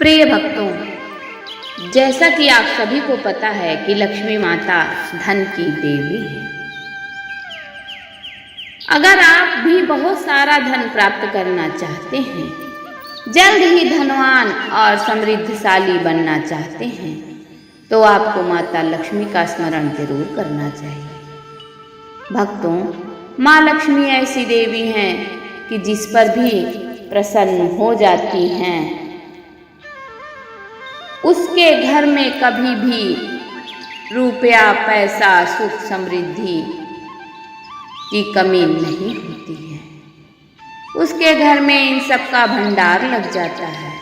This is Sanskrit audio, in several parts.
प्रिय भक्तों, जैसा कि आप सभी को पता है कि लक्ष्मी माता धन की देवी है। अगर आप भी बहुत सारा धन प्राप्त करना चाहते हैं, जल्द ही धनवान और समृद्धशाली बनना चाहते हैं, तो आपको माता लक्ष्मी का स्मरण जरूर करना चाहिए। भक्तों, माँ लक्ष्मी ऐसी देवी हैं कि जिस पर भी प्रसन्न हो जाती हैं, उसके घर में कभी भी रुपया, पैसा, सुख, समृद्धि की कमी नहीं होती है। उसके घर में इन सब का भंडार लग जाता है।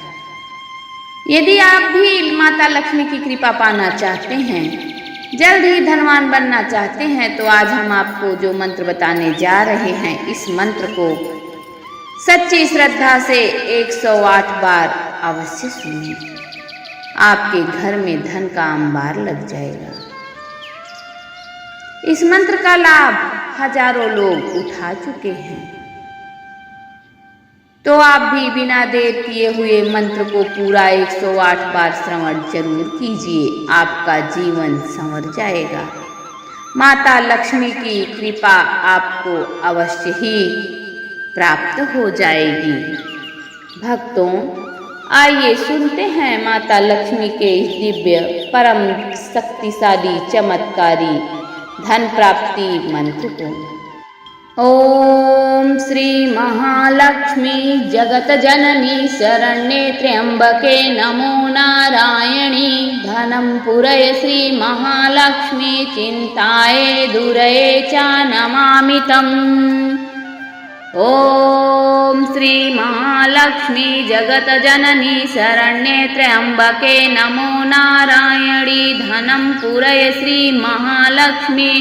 यदि आप भी माता लक्ष्मी की कृपा पाना चाहते हैं, जल्द ही धनवान बनना चाहते हैं, तो आज हम आपको जो मंत्र बताने जा रहे हैं, इस मंत्र को सच्ची श्रद्धा से 108 बार अवश्य सुनिए। आपके घर में धन का अंबार लग जाएगा। इस मंत्र का लाभ हजारों लोग उठा चुके हैं, तो आप भी बिना देर किए हुए मंत्र को पूरा 108 बार श्रवण जरूर कीजिए। आपका जीवन संवर जाएगा। माता लक्ष्मी की कृपा आपको अवश्य ही प्राप्त हो जाएगी। भक्तों, आइए सुनते हैं माता लक्ष्मी के इस दिव्य, परम शक्तिशाली, चमत्कारी धन प्राप्ति मंत्र को। ओम श्री महालक्ष्मी जगत जननी शरण्ये त्र्यंबके नमो नारायणी। धनं पुरय श्री महालक्ष्मी चिंताये दूरये च नमामि तम्। ओम श्री महालक्ष्मी जगत जननी शरण्ये त्र्यंबके नमो नारायणी। धनं पुरय श्री महालक्ष्मी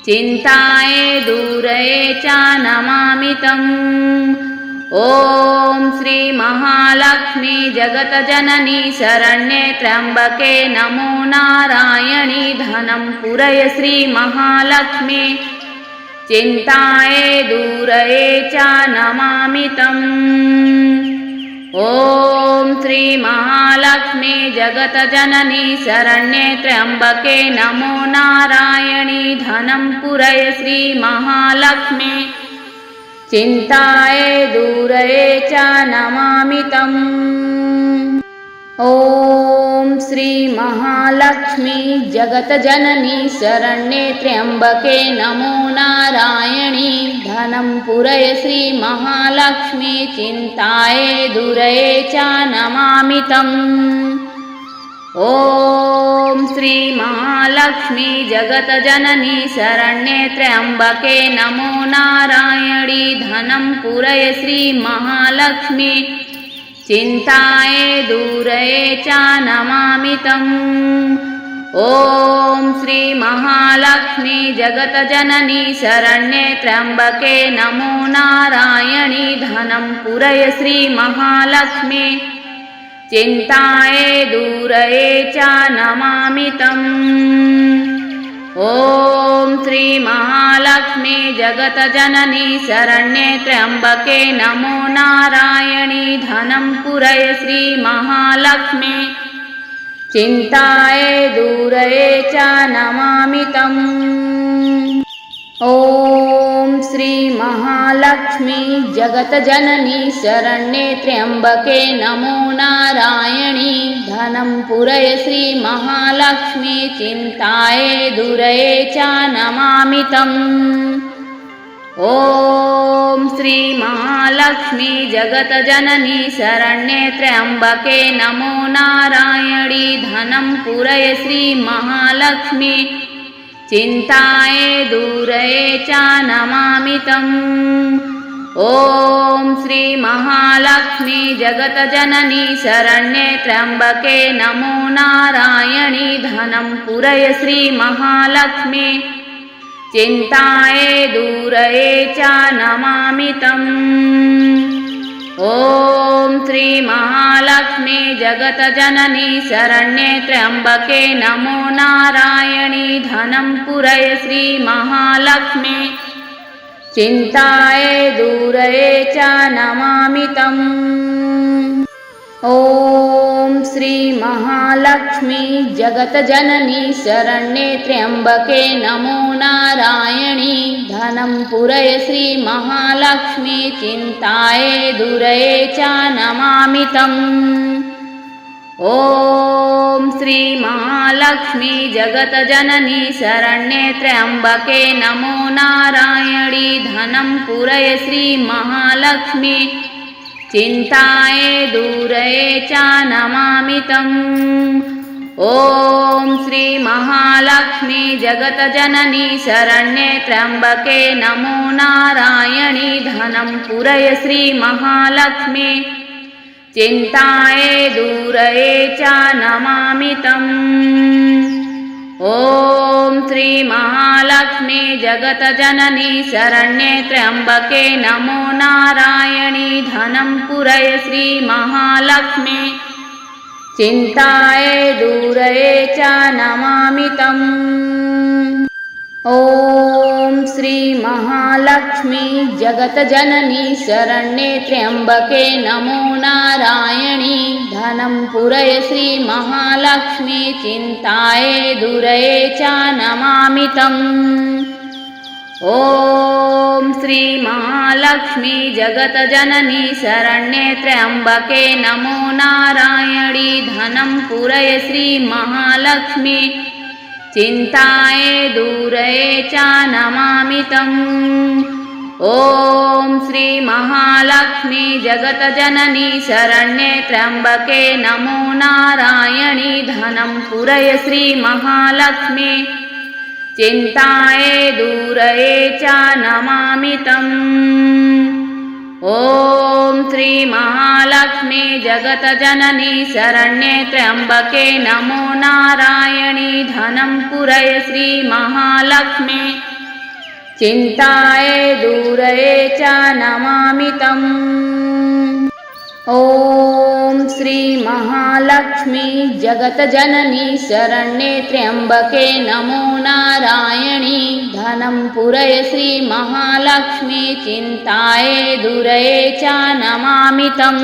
चिंताये दूरये च नमामि तम्। ओम श्री महालक्ष्मी जगत जननी शरण्ये त्र्यंबके नमो नारायणी। धनं पुरय श्री महालक्ष्मी चिंताये दूरये च नमामि तम्। ओम श्री महालक्ष्मी जगत जननी शरण्ये त्र्यंबके नमो नारायणी। धनं पुरय श्री महालक्ष्मी चिंताये दूरये च नमामि तम्। ओम श्री महालक्ष्मी जगत जननी शरण्ये त्र्यंबके नमो नारायणी। धनं पुरय श्री महालक्ष्मी चिंताये दूरये च नमामि तम्। ओम श्री महालक्ष्मी जगत जननी शरण्ये त्र्यंबके नमो नारायणी। धनं पुरय श्री महालक्ष्मी चिंताये दूरये च नमामि तम्। ओम श्री महालक्ष्मी जगत जननी शरण्ये त्र्यंबके नमो नारायणी। धनं पुरय श्री महालक्ष्मी चिंताये दूरये च नमामि तम्। ओम श्री महालक्ष्मी जगत जननी शरण्ये त्र्यंबके नमो नारायणी। धनं पुरय श्री महालक्ष्मी चिंताये दूरये च नमामि तम्। ओम श्री महालक्ष्मी जगत जननी शरण्ये त्र्यंबके नमो नारायणी। धनं पुरय श्री महालक्ष्मी चिंताये दूरये च नमामि तम्। ओम श्री महालक्ष्मी जगत जननी शरण्ये त्र्यंबके नमो नारायणी। धनं पुरय श्री महालक्ष्मी चिंताये दूरये च नमामि तम्। ओम श्री महालक्ष्मी जगत जननी शरण्ये त्र्यंबके नमो नारायणी। धनं पुरय श्री महालक्ष्मी चिंताये दूरये च नमामि तम्। ओम श्री महालक्ष्मी जगत जननी शरण्ये त्र्यंबके नमो नारायणी। धनं पुरय श्री महालक्ष्मी चिंताये दूरये च नमामि तम्। ओम श्री महालक्ष्मी जगतजननी शरण्ये त्र्यंबके नमो नारायणी धनं पुरय श्री महालक्ष्मी चिंताये दूरये च नमामि तम्। ॐ श्री महालक्ष्मी जगतजननी शरण्ये त्र्यंबके नमो नारायणी धनं पुरय श्री महालक्ष्मी चिंताये दूरये च नमामि तम्। ॐ श्री महालक्ष्मी जगतजननी शरण्ये त्र्यंबके नमो नारायणी धनं पुरय श्री महालक्ष्मी चिंताये दूरये च नमामि तम्। ॐ श्री महालक्ष्मी जगतजननी शरण्ये त्र्यंबके नमो नारायणी धनं पुरय श्री महालक्ष्मी चिंताये दूरये च नमामि तम्। ॐ श्री महालक्ष्मी जगतजननी शरण्ये त्र्यंबके नमो नारायणी धनं पुरय श्री महालक्ष्मी चिंताये दूरये च नमामि तम्। ॐ श्री महालक्ष्मी जगतजननी शरण्ये त्र्यंबके नमो नारायणी धनं पुरय श्री महालक्ष्मी चिंताये दूरये च नमामि तम्। ॐ श्री महालक्ष्मी जगतजननी शरण्ये त्र्यंबके नमो नारायणी धनं पुरय श्री महालक्ष्मी चिंताये दूरये च नमामि तम्। ॐ श्री महालक्ष्मी जगतजननी शरण्ये त्र्यंबके नमो नारायणी धनं पुरय श्री महालक्ष्मी चिंताये दूरये च नमामि तम्। ॐ श्री महालक्ष्मी जगतजननी शरण्ये त्र्यंबके नमो नारायणी धनं पुरय श्री महालक्ष्मी चिंताये दूरये च नमामि तम्।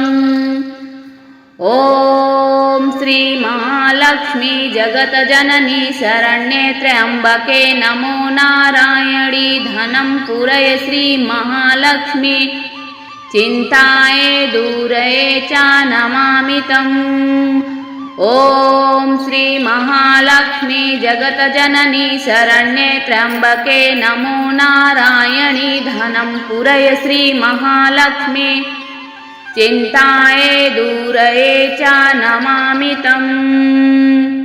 ॐ श्री महालक्ष्मी जगतजननी शरण्ये त्र्यंबके नमो नारायणी धनं पुरय श्री महालक्ष्मी चिंताये दूरये च नमामि तम्। ॐ श्री महालक्ष्मी जगतजननी शरण्ये त्र्यंबके नमो नारायणी धनं पुरय श्री महालक्ष्मी चिंताये दूरये च नमामि तम्।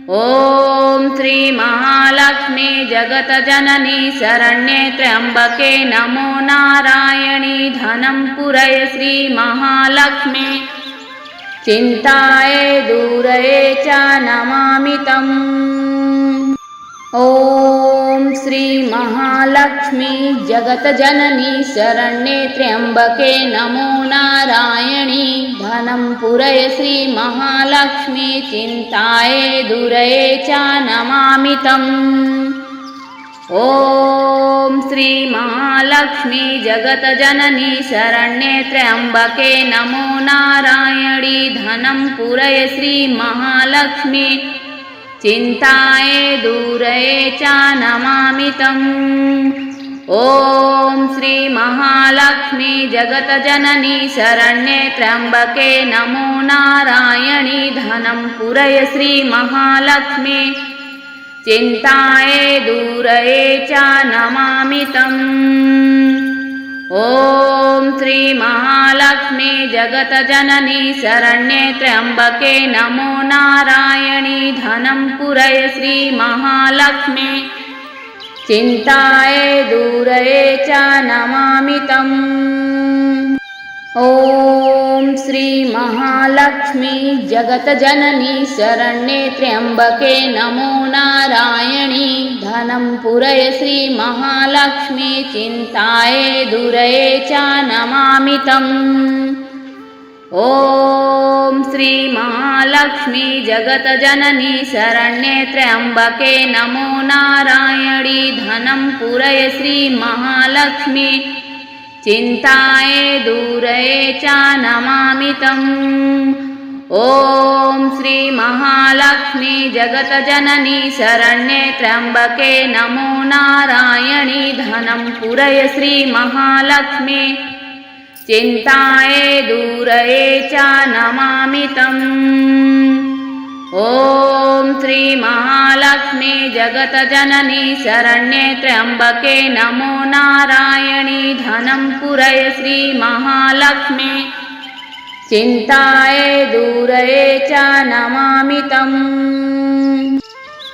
ॐ श्री महालक्ष्मी जगतजननी शरण्ये त्र्यंबके नमो नारायणी धनं पुरय श्री महालक्ष्मी चिंताये दूरये च नमामि तम्। ॐ श्री महालक्ष्मी जगतजननी शरण्ये त्र्यंबके नमो नारायणी धनं पुरय श्री महालक्ष्मी चिंताये दूरये च नमामि तम्। ॐ श्री महालक्ष्मी जगतजननी शरण्ये त्र्यंबके नमो नारायणी धनं पुरय श्री महालक्ष्मी चिंताये दूरये च नमामि तम्। ॐ श्री महालक्ष्मी जगतजननी शरण्ये त्र्यंबके नमो नारायणी धनं पुरय श्री महालक्ष्मी चिंताये दूरये च नमामि तम्। ॐ श्री महालक्ष्मी जगतजननी शरण्ये त्र्यंबके नमो नारायणी धनं पुरय श्री महालक्ष्मी चिंताये दूरये च नमामि तम्। ॐ श्री महालक्ष्मी जगतजननी शरण्ये त्र्यंबके नमो नारायणी धनं पुरय श्री महालक्ष्मी चिंताये दूरये च नमामि तम्। ॐ श्री महालक्ष्मी जगतजननी शरण्ये त्र्यंबके नमो नारायणी धनं पुरय श्री महालक्ष्मी चिंताये दूरये च नमामि तम्। ॐ श्री महालक्ष्मी जगतजननी शरण्ये त्र्यंबके नमो नारायणी धनं पुरय श्री महालक्ष्मी चिन्ताये दूरये च नमामि तम्। ॐ श्री महालक्ष्मी जगतजननी शरण्ये त्र्यंबके नमो नारायणी धनं पुरय श्री महालक्ष्मी चिन्ताये दूरये च नमामि तम्।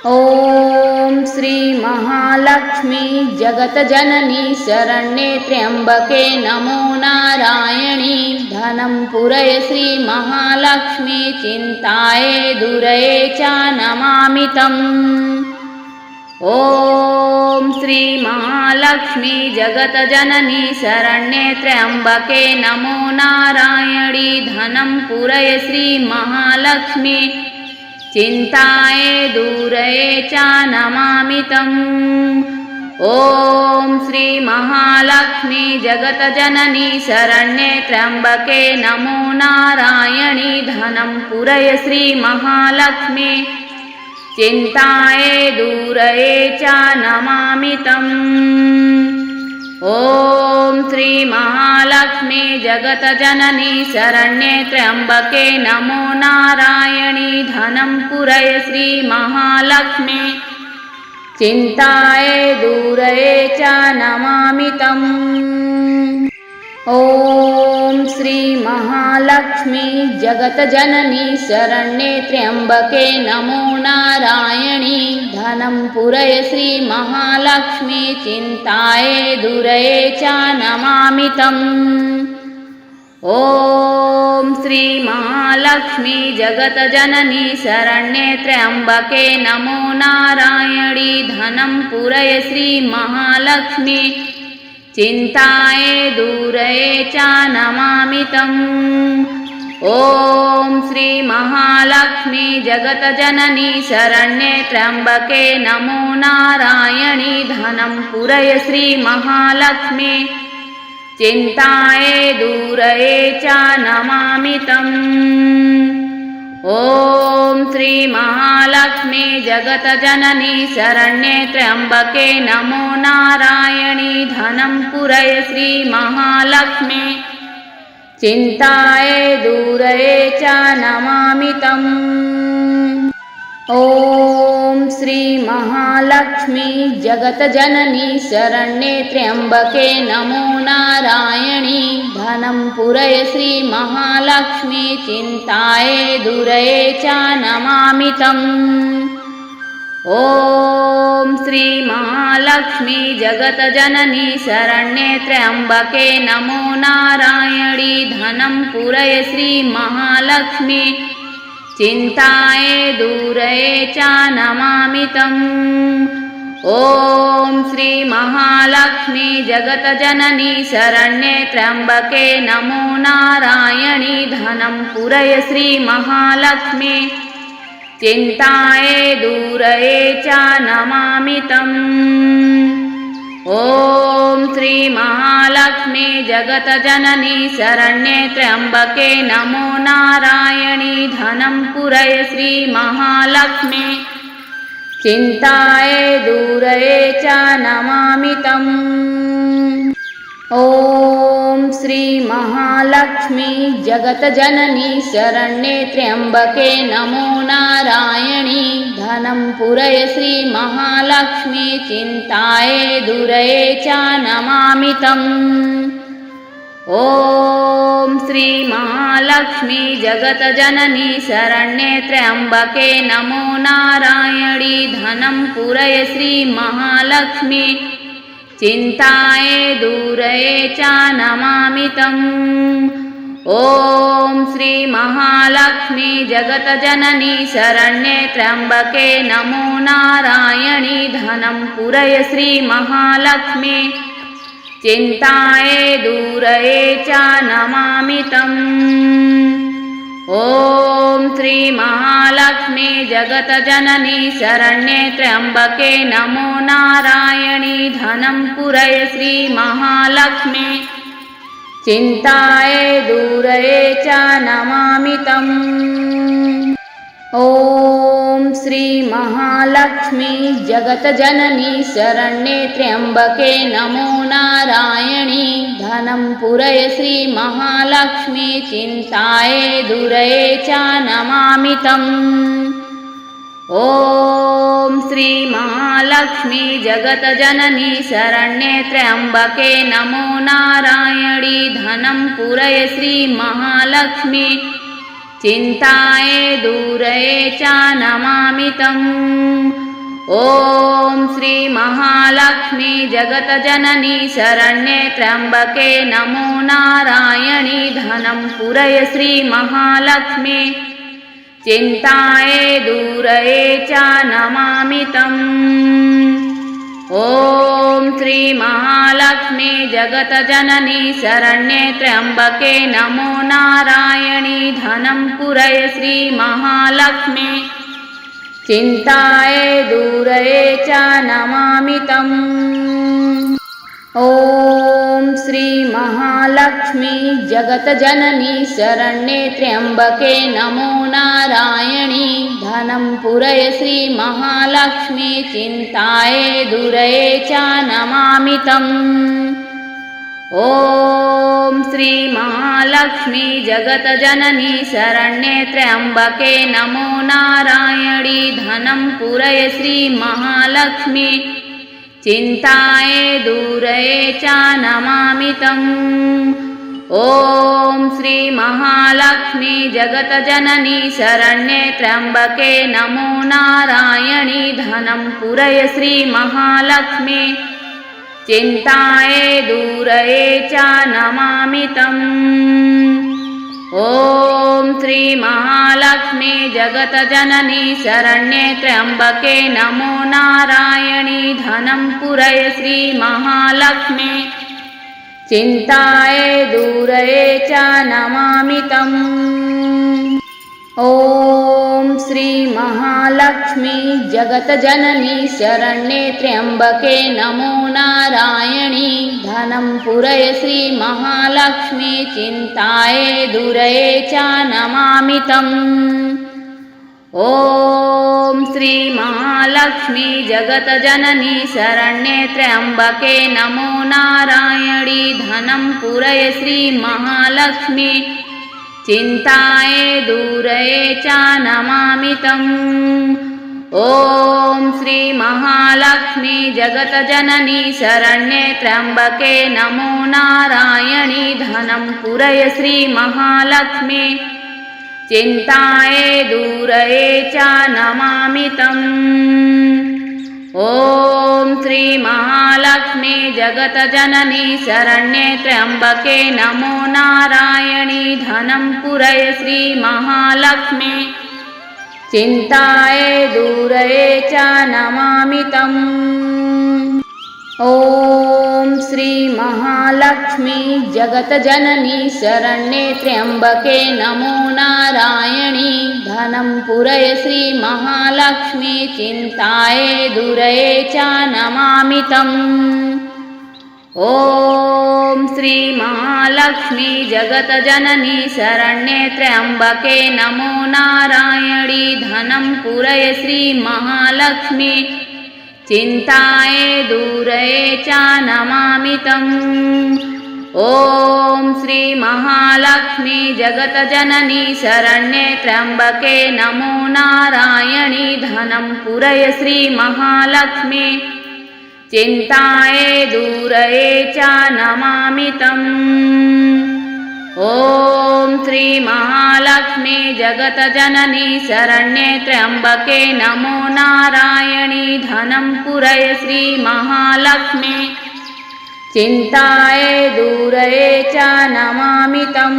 ॐ श्री महालक्ष्मी जगतजननी शरण्ये त्र्यंबके नमो नारायणी धनं पुरय श्री महालक्ष्मी चिन्ताये दूरये च नमामि तम्। ॐ श्री महालक्ष्मी जगतजननी शरण्ये त्र्यंबके नमो नारायणी धनं पुरय श्री महालक्ष्मी चिन्ताये दूरये च नमामि तम्। ॐ श्री महालक्ष्मी जगतजननी शरण्ये त्र्यंबके नमो नारायणी धनं पुरय श्री महालक्ष्मी चिन्ताये दूरये च नमामि तम्। ॐ श्री महालक्ष्मी जगतजननी शरण्ये त्र्यंबके नमो नारायणी धनं पुरय श्री महालक्ष्मी चिन्ताये दूरये च नमामि तम्। ॐ श्री महालक्ष्मी जगतजननी शरण्ये त्र्यंबके नमो नारायणी धनं पुरय श्री महालक्ष्मी चिन्ताये दूरये च नमामि तम्। ॐ श्री महालक्ष्मी जगतजननी शरण्ये त्र्यंबके नमो नारायणी धनं पुरय श्री महालक्ष्मी चिन्ताये दूरये च नमामि तम्। ॐ श्री महालक्ष्मी जगतजननी शरण्ये त्र्यंबके नमो नारायणी धनं पुरय श्री महालक्ष्मी चिन्ताये दूरये च नमामि तम्। ॐ श्री महालक्ष्मी जगतजननी शरण्ये त्र्यंबके नमो नारायणी धनं पुरय श्री महालक्ष्मी चिन्ताये दूरये च नमामि तम्। ॐ श्री महालक्ष्मी जगतजननी शरण्ये त्र्यंबके नमो नारायणी धनं पुरय श्री महालक्ष्मी चिन्ताये दूरये च नमामि तम्। ॐ श्री महालक्ष्मी जगतजननी शरण्ये त्र्यंबके नमो नारायणी धनं पुरय श्री महालक्ष्मी चिन्ताये दूरये च नमामि तम्। ॐ श्री महालक्ष्मी जगतजननी शरण्ये त्र्यंबके नमो नारायणी धनं पुरय श्री महालक्ष्मी चिन्ताये दूरये च नमामि तम्। ॐ श्री महालक्ष्मी जगतजननी शरण्ये त्र्यंबके नमो नारायणी धनं पुरय श्री महालक्ष्मी चिन्ताये दूरये च नमामि तम्। ॐ श्री महालक्ष्मी जगतजननी शरण्ये त्र्यंबके नमो नारायणी धनं पुरय श्री महालक्ष्मी चिन्ताये दूरये च नमामि तम्। ॐ श्री महालक्ष्मी जगतजननी शरण्ये त्र्यंबके नमो नारायणी धनं पुरय श्री महालक्ष्मी चिन्ताये दूरये च नमामि तम्। ॐ श्री महालक्ष्मी जगतजननी शरण्ये त्र्यंबके नमो नारायणी धनं पुरय श्री महालक्ष्मी चिन्ताये दूरये च नमामि तम्। ॐ श्री महालक्ष्मी जगतजननी शरण्ये त्र्यंबके नमो नारायणी धनं पुरय श्री महालक्ष्मी चिन्ताये दूरये च नमामि तम्। ॐ श्री महालक्ष्मी जगतजननी शरण्ये त्र्यम्बके नमो नारायणी धनं पुरय श्री महालक्ष्मी चिन्ताये दूरये च नमामि तम्। ॐ श्री महालक्ष्मी जगतजननी शरण्ये त्र्यम्बके नमो नारायणी धनं पुरय श्री महालक्ष्मी चिन्ताये दूरये च नमामि तम्। ॐ श्री महालक्ष्मी जगतजननी शरण्ये त्र्यम्बके नमो नारायणी धनं पुरय श्री महालक्ष्मी चिन्ताये दूरये च नमामि तम्। ॐ श्री महालक्ष्मी जगतजननी शरण्ये त्र्यम्बके नमो नारायणी धनं पुरय श्री महालक्ष्मी चिन्ताये दूरये च नमामि तम्। ॐ श्री महालक्ष्मी जगतजननी शरण्ये त्र्यम्बके नमो नारायणी धनं पुरय श्री महालक्ष्मी चिन्ताये दूरये च नमामि तम्। ॐ श्री महालक्ष्मी जगतजननी शरण्ये त्र्यम्बके नमो नारायणी धनं पुरय श्री महालक्ष्मी चिन्ताये दूरये च नमामि तम्। ॐ श्री महालक्ष्मी जगतजननी शरण्ये त्र्यम्बके नमो नारायणी धनं पुरय श्री महालक्ष्मी चिन्ताये दूरये च नमामि तम्। ॐ श्री महालक्ष्मी जगतजननी शरण्ये त्र्यम्बके नमो नारायणी धनं पुरय श्री महालक्ष्मी चिन्ताये दूरये च नमामि तम्। ॐ श्री महालक्ष्मी जगतजननी शरण्ये त्र्यम्बके नमो नारायणी धनं पुरय श्री महालक्ष्मी चिन्ताये दूरये च नमामि तम्। ॐ श्री महालक्ष्मी जगतजननी शरण्ये त्र्यम्बके नमो नारायणी धनं पुरय श्री महालक्ष्मी चिन्ताये दूरये च नमामि तम्। ॐ श्री महालक्ष्मी जगतजननी शरण्ये त्र्यम्बके नमो नारायणी धनं पुरय श्री महालक्ष्मी चिन्ताये दूरये च नमामि तम्। ॐ श्री महालक्ष्मी जगतजननी शरण्ये त्र्यम्बके नमो नारायणी धनं पुरय श्री महालक्ष्मी चिन्ताये दूरये च नमामि तम्। ॐ श्री महालक्ष्मी जगतजननी शरण्ये त्र्यम्बके नमो नारायणी धनं पुरय श्री महालक्ष्मी चिन्ताये दूरये च नमामि तम्। ॐ श्री महालक्ष्मी जगतजननी शरण्ये त्र्यम्बके नमो नारायणी धनं पुरय श्री महालक्ष्मी चिन्ताये दूरये च नमामि तम्। ॐ श्री महालक्ष्मी जगतजननी शरण्ये त्र्यम्बके नमो नारायणी धनं पुरय श्री महालक्ष्मी चिन्ताये दूरये च नमामि तम्। ॐ श्री महालक्ष्मी जगतजननी शरण्ये त्र्यम्बके नमो नारायणी धनं पुरय श्री महालक्ष्मी चिन्ताये दूरये च नमामि तम्।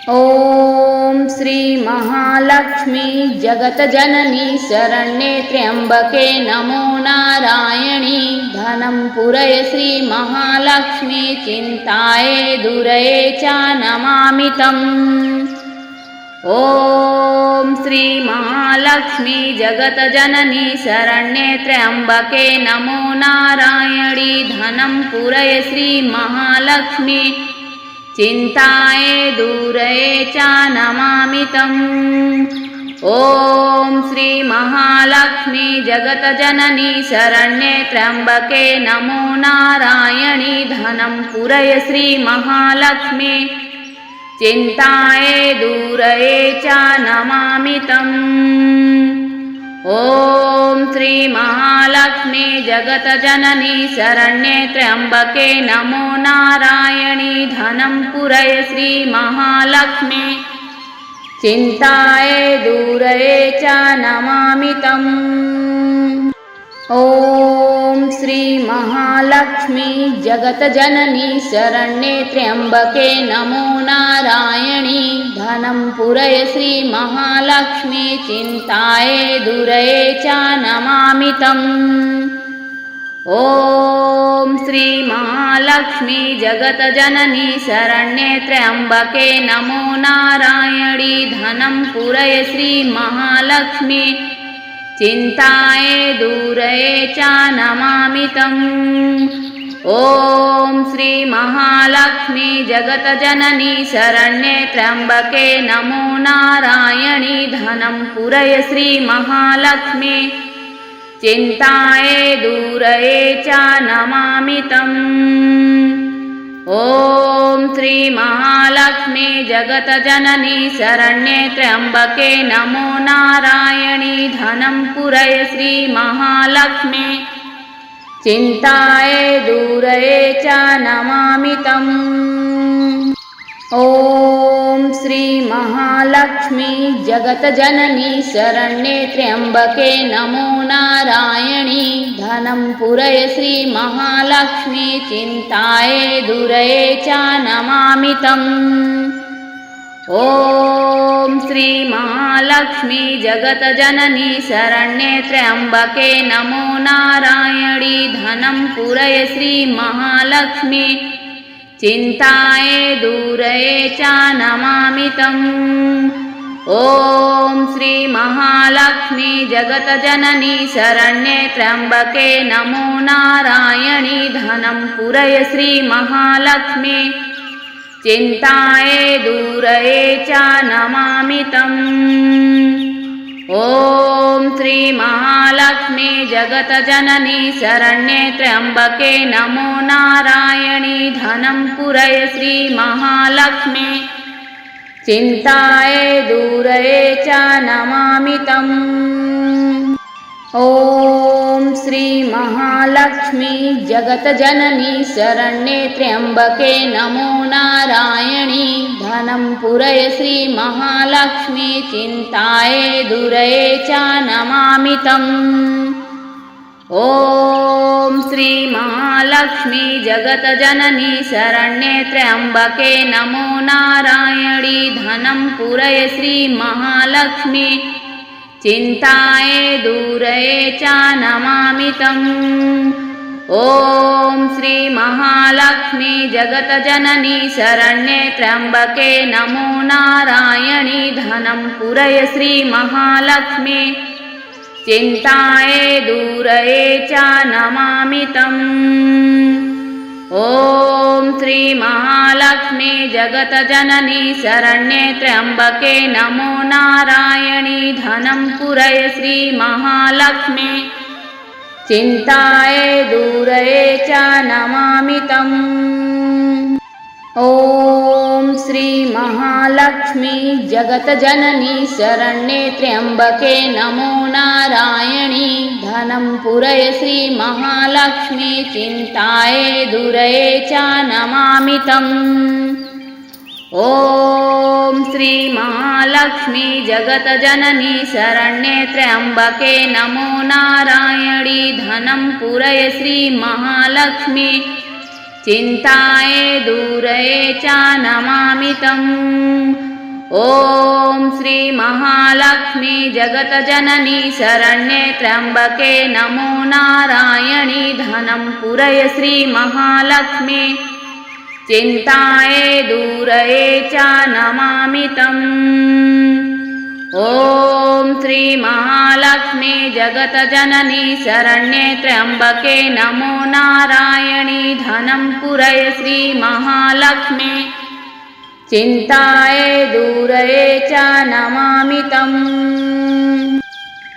ॐ श्री महालक्ष्मी जगतजननी शरण्ये त्र्यम्बके नमो नारायणी धनं पुरय श्री महालक्ष्मी चिन्ताये दूरये च नमामि तम्। ॐ श्री महालक्ष्मी जगतजननी शरण्ये त्र्यंबके नमो नारायणी धनं पुरय श्री महालक्ष्मी चिंताये दूरये च नमामि तम्। ॐ श्री महालक्ष्मी जगतजननी शरण्ये त्र्यंबके नमो नारायणी धनं पुरय श्री महालक्ष्मी चिंताये दूरये च नमामि तम्। ॐ श्री महालक्ष्मी जगतजननी शरण्ये त्र्यंबके नमो नारायणी धनं पुरय श्री महालक्ष्मी चिंताये दूरये च नमामि तम्। ॐ श्री महालक्ष्मी जगतजननी शरण्ये त्र्यंबके नमो नारायणी धनं पुरय श्री महालक्ष्मी चिंताये दूरये च नमामि तम्। ॐ श्री महालक्ष्मी जगतजननी शरण्ये त्र्यंबके नमो नारायणी धनं पुरय श्री महालक्ष्मी चिंताये दूरये च नमामि तम्। ॐ श्री महालक्ष्मी जगतजननी शरण्ये त्र्यंबके नमो नारायणी धनं पुरय श्री महालक्ष्मी चिंताये दूरये च नमामि तम्। ॐ श्री महालक्ष्मी जगतजननी शरण्ये त्र्यंबके नमो नारायणी धनं पुरय श्री महालक्ष्मी चिंताये दूरये च नमामि तम्। ॐ श्री महालक्ष्मी जगतजननी शरण्ये त्र्यंबके नमो नारायणी धनं पुरय श्री महालक्ष्मी चिंताये दूरये च नमामि तम्। ॐ श्री महालक्ष्मी जगतजननी शरण्ये त्र्यंबके नमो नारायणी धनं पुरय श्री महालक्ष्मी चिंताये दूरये च नमामि तम्। ॐ श्री महालक्ष्मी जगतजननी शरण्ये त्र्यंबके नमो नारायणी धनं पुरय श्री महालक्ष्मी चिंताये दूरये च नमामि तम्। ॐ श्री महालक्ष्मी जगतजननी शरण्ये त्र्यंबके नमो नारायणी धनं पुरय श्री महालक्ष्मी चिंताये दूरये च नमामि तम्। ॐ श्री महालक्ष्मी जगतजननी शरण्ये त्र्यंबके नमो नारायणी धनं पुरय श्री महालक्ष्मी चिंताये दूरये च नमामि तम्। ॐ श्री महालक्ष्मी जगतजननी शरण्ये त्र्यंबके नमो नारायणी धनं पुरय श्री महालक्ष्मी चिंताये दूरये च नमामि तम्। ॐ श्री महालक्ष्मी जगतजननी शरण्ये त्र्यंबके नमो नारायणी धनं पुरय श्री महालक्ष्मी चिंताये दूरये च नमामि तम्। ॐ श्री महालक्ष्मी जगतजननी शरण्ये त्र्यंबके नमो नारायणी धनं पुरय श्री महालक्ष्मी चिंताये दूरये च नमामि तम्। ॐ श्री महालक्ष्मी जगतजननी शरण्ये त्र्यंबके नमो नारायणी धनं पुरय श्री महालक्ष्मी चिंताये दूरये च नमामि तम्। ॐ श्री महालक्ष्मी जगतजननी शरण्ये त्र्यंबके नमो नारायणी धनं पुरय श्री महालक्ष्मी चिंताये दूरये च नमामि तम्। ॐ श्री महालक्ष्मी जगतजननी शरण्ये त्र्यंबके नमो नारायणी धनं पुरय श्री महालक्ष्मी चिंताये दूरये च नमामि तम्। ॐ श्री महालक्ष्मी जगतजननी शरण्ये त्र्यंबके नमो नारायणी धनं पुरय श्री महालक्ष्मी चिंताये दूरये च नमामि तम्।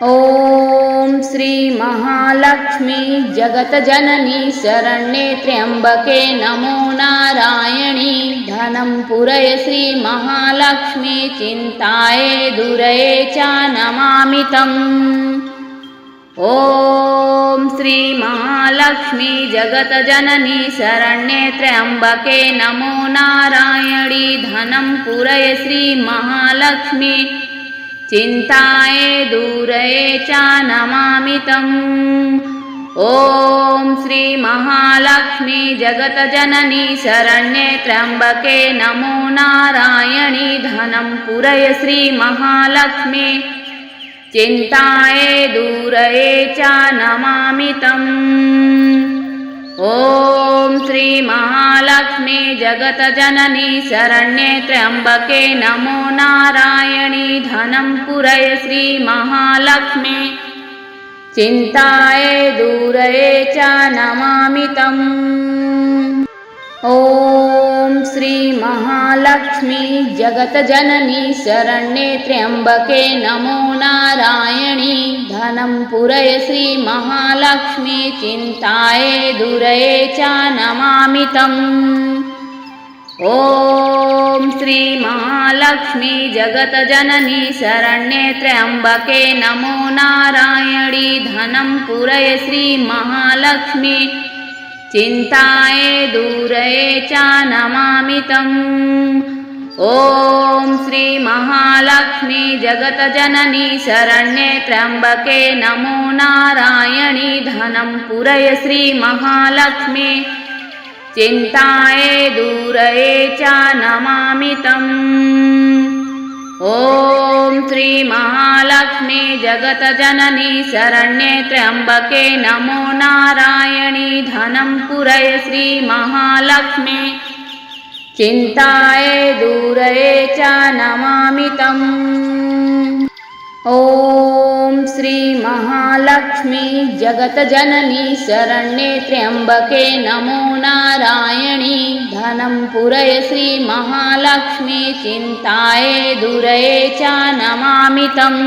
ॐ श्री महालक्ष्मी जगतजननी शरण्ये त्र्यंबके नमो नारायणी धनं पुरय श्री महालक्ष्मी चिंताये दूरये च नमामि तम्। ॐ श्री महालक्ष्मी जगतजननी शरण्ये त्र्यंबके नमो नारायणी धनं पुरय श्री महालक्ष्मी चिंताये दूरये च नमामि तम्। ॐ श्री महालक्ष्मी जगतजननी शरण्ये त्र्यंबके नमो नारायणी धनं पुरय श्री महालक्ष्मी चिंताये दूरये च नमामि तम्। ॐ श्री महालक्ष्मी जगतजननी शरण्ये त्र्यंबके नमो नारायणी धनं पुरय श्री महालक्ष्मी चिंताये दूरये च नमामि तम्। ॐ श्री महालक्ष्मी जगतजननी शरण्ये त्र्यंबके नमो नारायणी धनं पुरय श्री महालक्ष्मी चिंताये दूरये च नमामि तम्। ॐ श्री महालक्ष्मी जगतजननी शरण्ये त्र्यंबके नमो नारायणी धनं पुरय श्री महालक्ष्मी चिंताये दूरये च नमामि तम्। ॐ श्री महालक्ष्मी जगतजननी शरण्ये त्र्यंबके नमो नारायणी धनं पुरय श्री महालक्ष्मी चिंताये दूरये च नमामि तम्। ॐ श्री महालक्ष्मी जगतजननी शरण्ये त्र्यंबके नमो नारायणी धनं पुरय श्री महालक्ष्मी चिंताये दूरये च नमामि तम्। ॐ श्री महालक्ष्मी जगतजननी शरण्ये त्र्यंबके नमो नारायणी धनं पुरय श्री महालक्ष्मी चिंताये दूरये च नमामि तम्।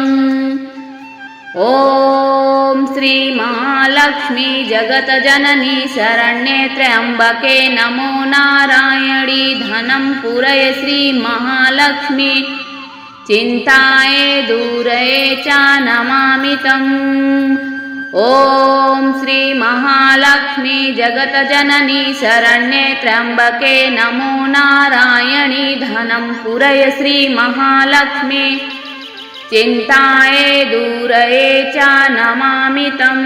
ॐ श्री महालक्ष्मी जगतजननी शरण्ये त्र्यंबके नमो नारायणी धनं पुरय श्री महालक्ष्मी चिंताये दूरये च नमामि तम्। ॐ श्री महालक्ष्मी जगतजननी शरण्ये त्र्यंबके नमो नारायणी धनं पुरय श्री महालक्ष्मी चिंताये दूरये च नमामि तम्।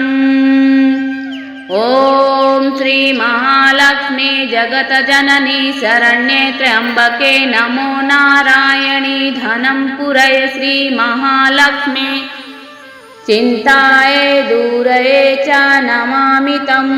ॐ श्री महालक्ष्मी जगतजननी शरण्ये त्र्यंबके नमो नारायणी धनं पुरय श्री महालक्ष्मी चिंताये दूरये च नमामि तम्।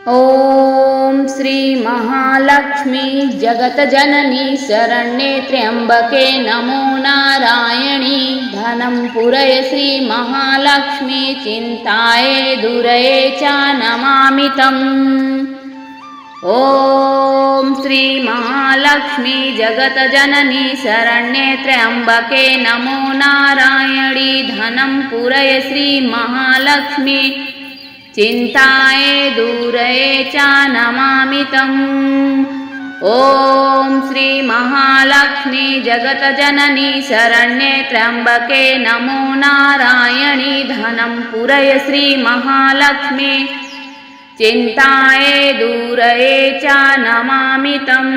ॐ श्री महालक्ष्मी जगतजननी शरण्ये त्र्यंबके नमो नारायणी धनं पुरय श्री महालक्ष्मी चिंताये दूरये च नमामि तम्। ॐ श्री महालक्ष्मी जगतजननी शरण्ये त्र्यंबके नमो नारायणी धनं पुरय श्री महालक्ष्मी चिंताये दूरये च नमामि तम्। ॐ श्री महालक्ष्मी जगतजननी शरण्ये त्र्यंबके नमो नारायणी धनं पुरय श्री महालक्ष्मी चिंताये दूरये च नमामि तम्।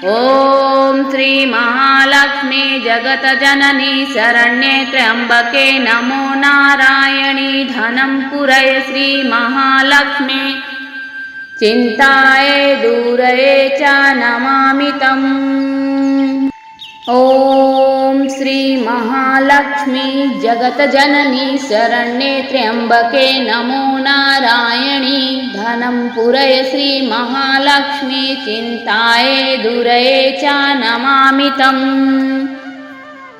ॐ श्री महालक्ष्मी जगतजननी शरण्ये त्र्यंबके नमो नारायणी धनं पुरय श्री महालक्ष्मी चिंताये दूरये च नमामि तम्। ॐ श्री महालक्ष्मी जगतजननी शरण्ये त्र्यंबके नमो नारायणी धनं पुरय श्री महालक्ष्मी चिंताये दूरये च नमामि तम्।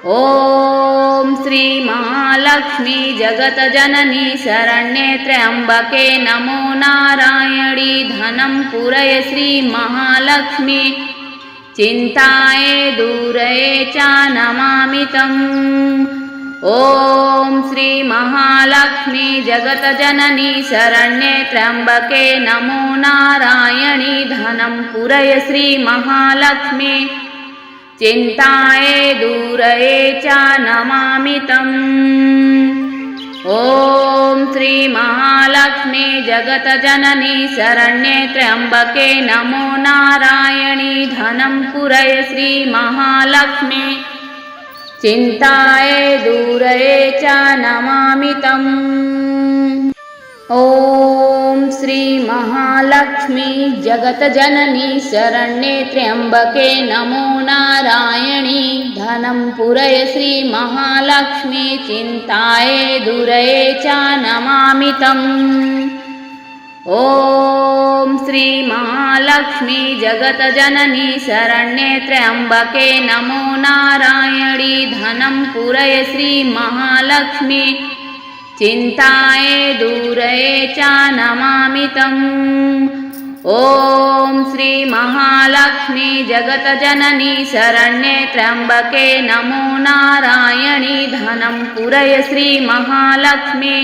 ॐ श्री महालक्ष्मी जगतजननी शरण्ये त्र्यंबके नमो नारायणी धनं पुरय श्री महालक्ष्मी चिन्ताये दूरये च नमामि तम्। ॐ श्री महालक्ष्मी जगतजननी शरण्ये त्र्यंबके नमो नारायणी धनं पुरय श्री महालक्ष्मी चिन्ताये दूरये च नमामि तम्। ॐ श्री महालक्ष्मी जगतजननी शरण्ये त्र्यंबके नमो नारायणी धनं पुरय श्री महालक्ष्मी चिन्ताये दूरये च नमामि तम्। ॐ श्री महालक्ष्मी जगतजननी शरण्ये त्र्यंबके नमो नारायणी धनं पुरय श्री महालक्ष्मी चिन्ताये दूरये च नमामि तम्। ॐ श्री महालक्ष्मी जगतजननी शरण्ये त्र्यंबके नमो नारायणी धनं पुरय श्री महालक्ष्मी चिन्ताये दूरये च नमामि तम्। ॐ श्री महालक्ष्मी जगतजननी शरण्ये त्र्यंबके नमो नारायणी धनं पुरय श्री महालक्ष्मी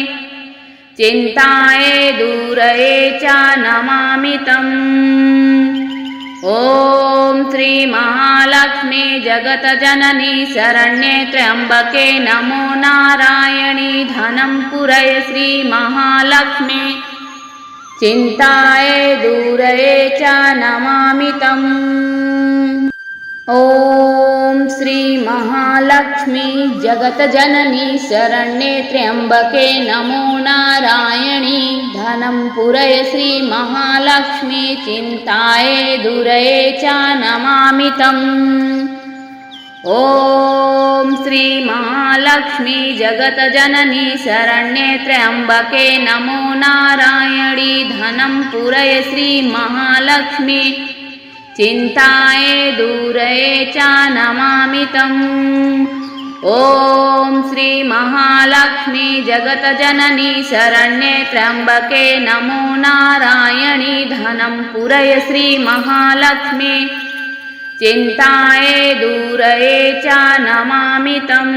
चिन्ताये दूरये च नमामि तम्। ॐ श्री महालक्ष्मी जगतजननी शरण्ये त्र्यंबके नमो नारायणी धनं पुरय श्री महालक्ष्मी चिन्ताये दूरये च नमामि तम्। ॐ श्री महालक्ष्मी जगतजननी शरण्ये त्र्यंबके नमो नारायणी धनं पुरय श्री महालक्ष्मी चिन्ताये दूरये च नमामि तम्। ॐ श्री महालक्ष्मी जगतजननी शरण्ये त्र्यंबके नमो नारायणी धनं पुरय श्री महालक्ष्मी चिन्ताये दूरये च नमामि तम्। ॐ श्री महालक्ष्मी जगतजननी शरण्ये त्र्यंबके नमो नारायणी धनं पुरय श्री महालक्ष्मी चिन्ताये दूरये च नमामि तम्।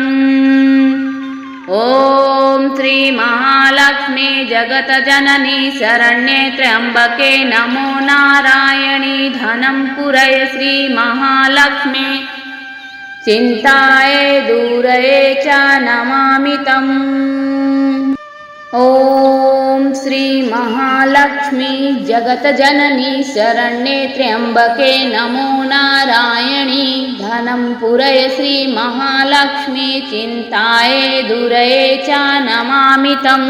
ॐ श्री महालक्ष्मी जगतजननी शरण्ये त्र्यंबके नमो नारायणी धनं पुरय श्री महालक्ष्मी चिन्ताये दूरये च नमामि तम्। ॐ श्री महालक्ष्मी जगतजननी शरण्ये त्र्यंबके नमो नारायणी धनं पुरय श्री महालक्ष्मी चिन्ताये दूरये च नमामि तम्।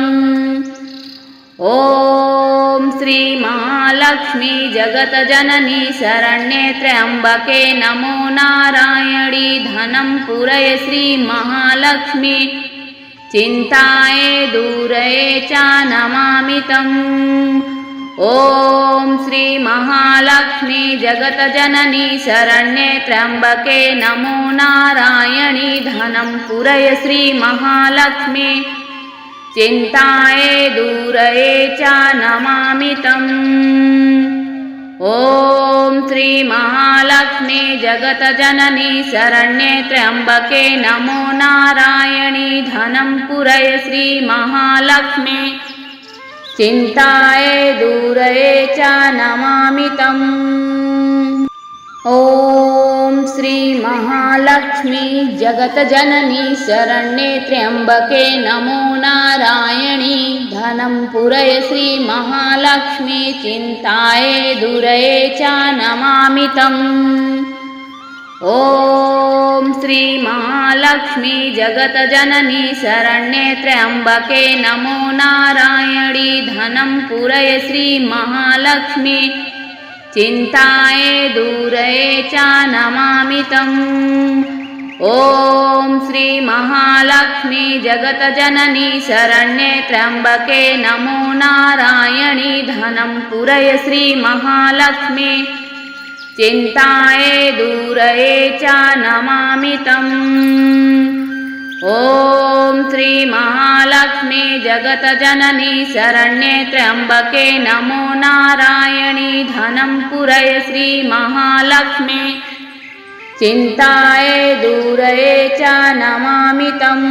ॐ श्री महालक्ष्मी जगतजननी शरण्ये त्र्यंबके नमो नारायणी धनं पुरय श्री महालक्ष्मी चिन्ताये दूरये च नमामि तम्। ॐ श्री महालक्ष्मी जगतजननी शरण्ये त्र्यंबके नमो नारायणी धनं पुरय श्री महालक्ष्मी चिन्ताये दूरये च नमामि तम्। ॐ श्री महालक्ष्मी जगतजननी शरण्ये त्र्यंबके नमो नारायणी धनं पुरय श्री महालक्ष्मी चिन्ताये दूरये च नमामि तम्। ॐ श्री महालक्ष्मी जगतजननी शरण्ये त्र्यंबके नमो नारायणी धनं पुरय श्री महालक्ष्मी चिन्ताये दूरये च नमामि तम्। ॐ श्री महालक्ष्मी जगतजननी शरण्ये त्र्यंबके नमो नारायणी धनं पुरय श्री महालक्ष्मी चिन्ताये दूरये च नमामि तम्। ॐ श्री महालक्ष्मी जगतजननी शरण्ये त्र्यंबके नमो नारायणी धनं पुरय श्री महालक्ष्मी चिन्ताये दूरये च नमामि तम्। ॐ श्री महालक्ष्मी जगतजननी शरण्ये त्र्यम्बके नमो नारायणी धनं पुरय श्री महालक्ष्मी चिन्ताये दूरये च नमामि तम्।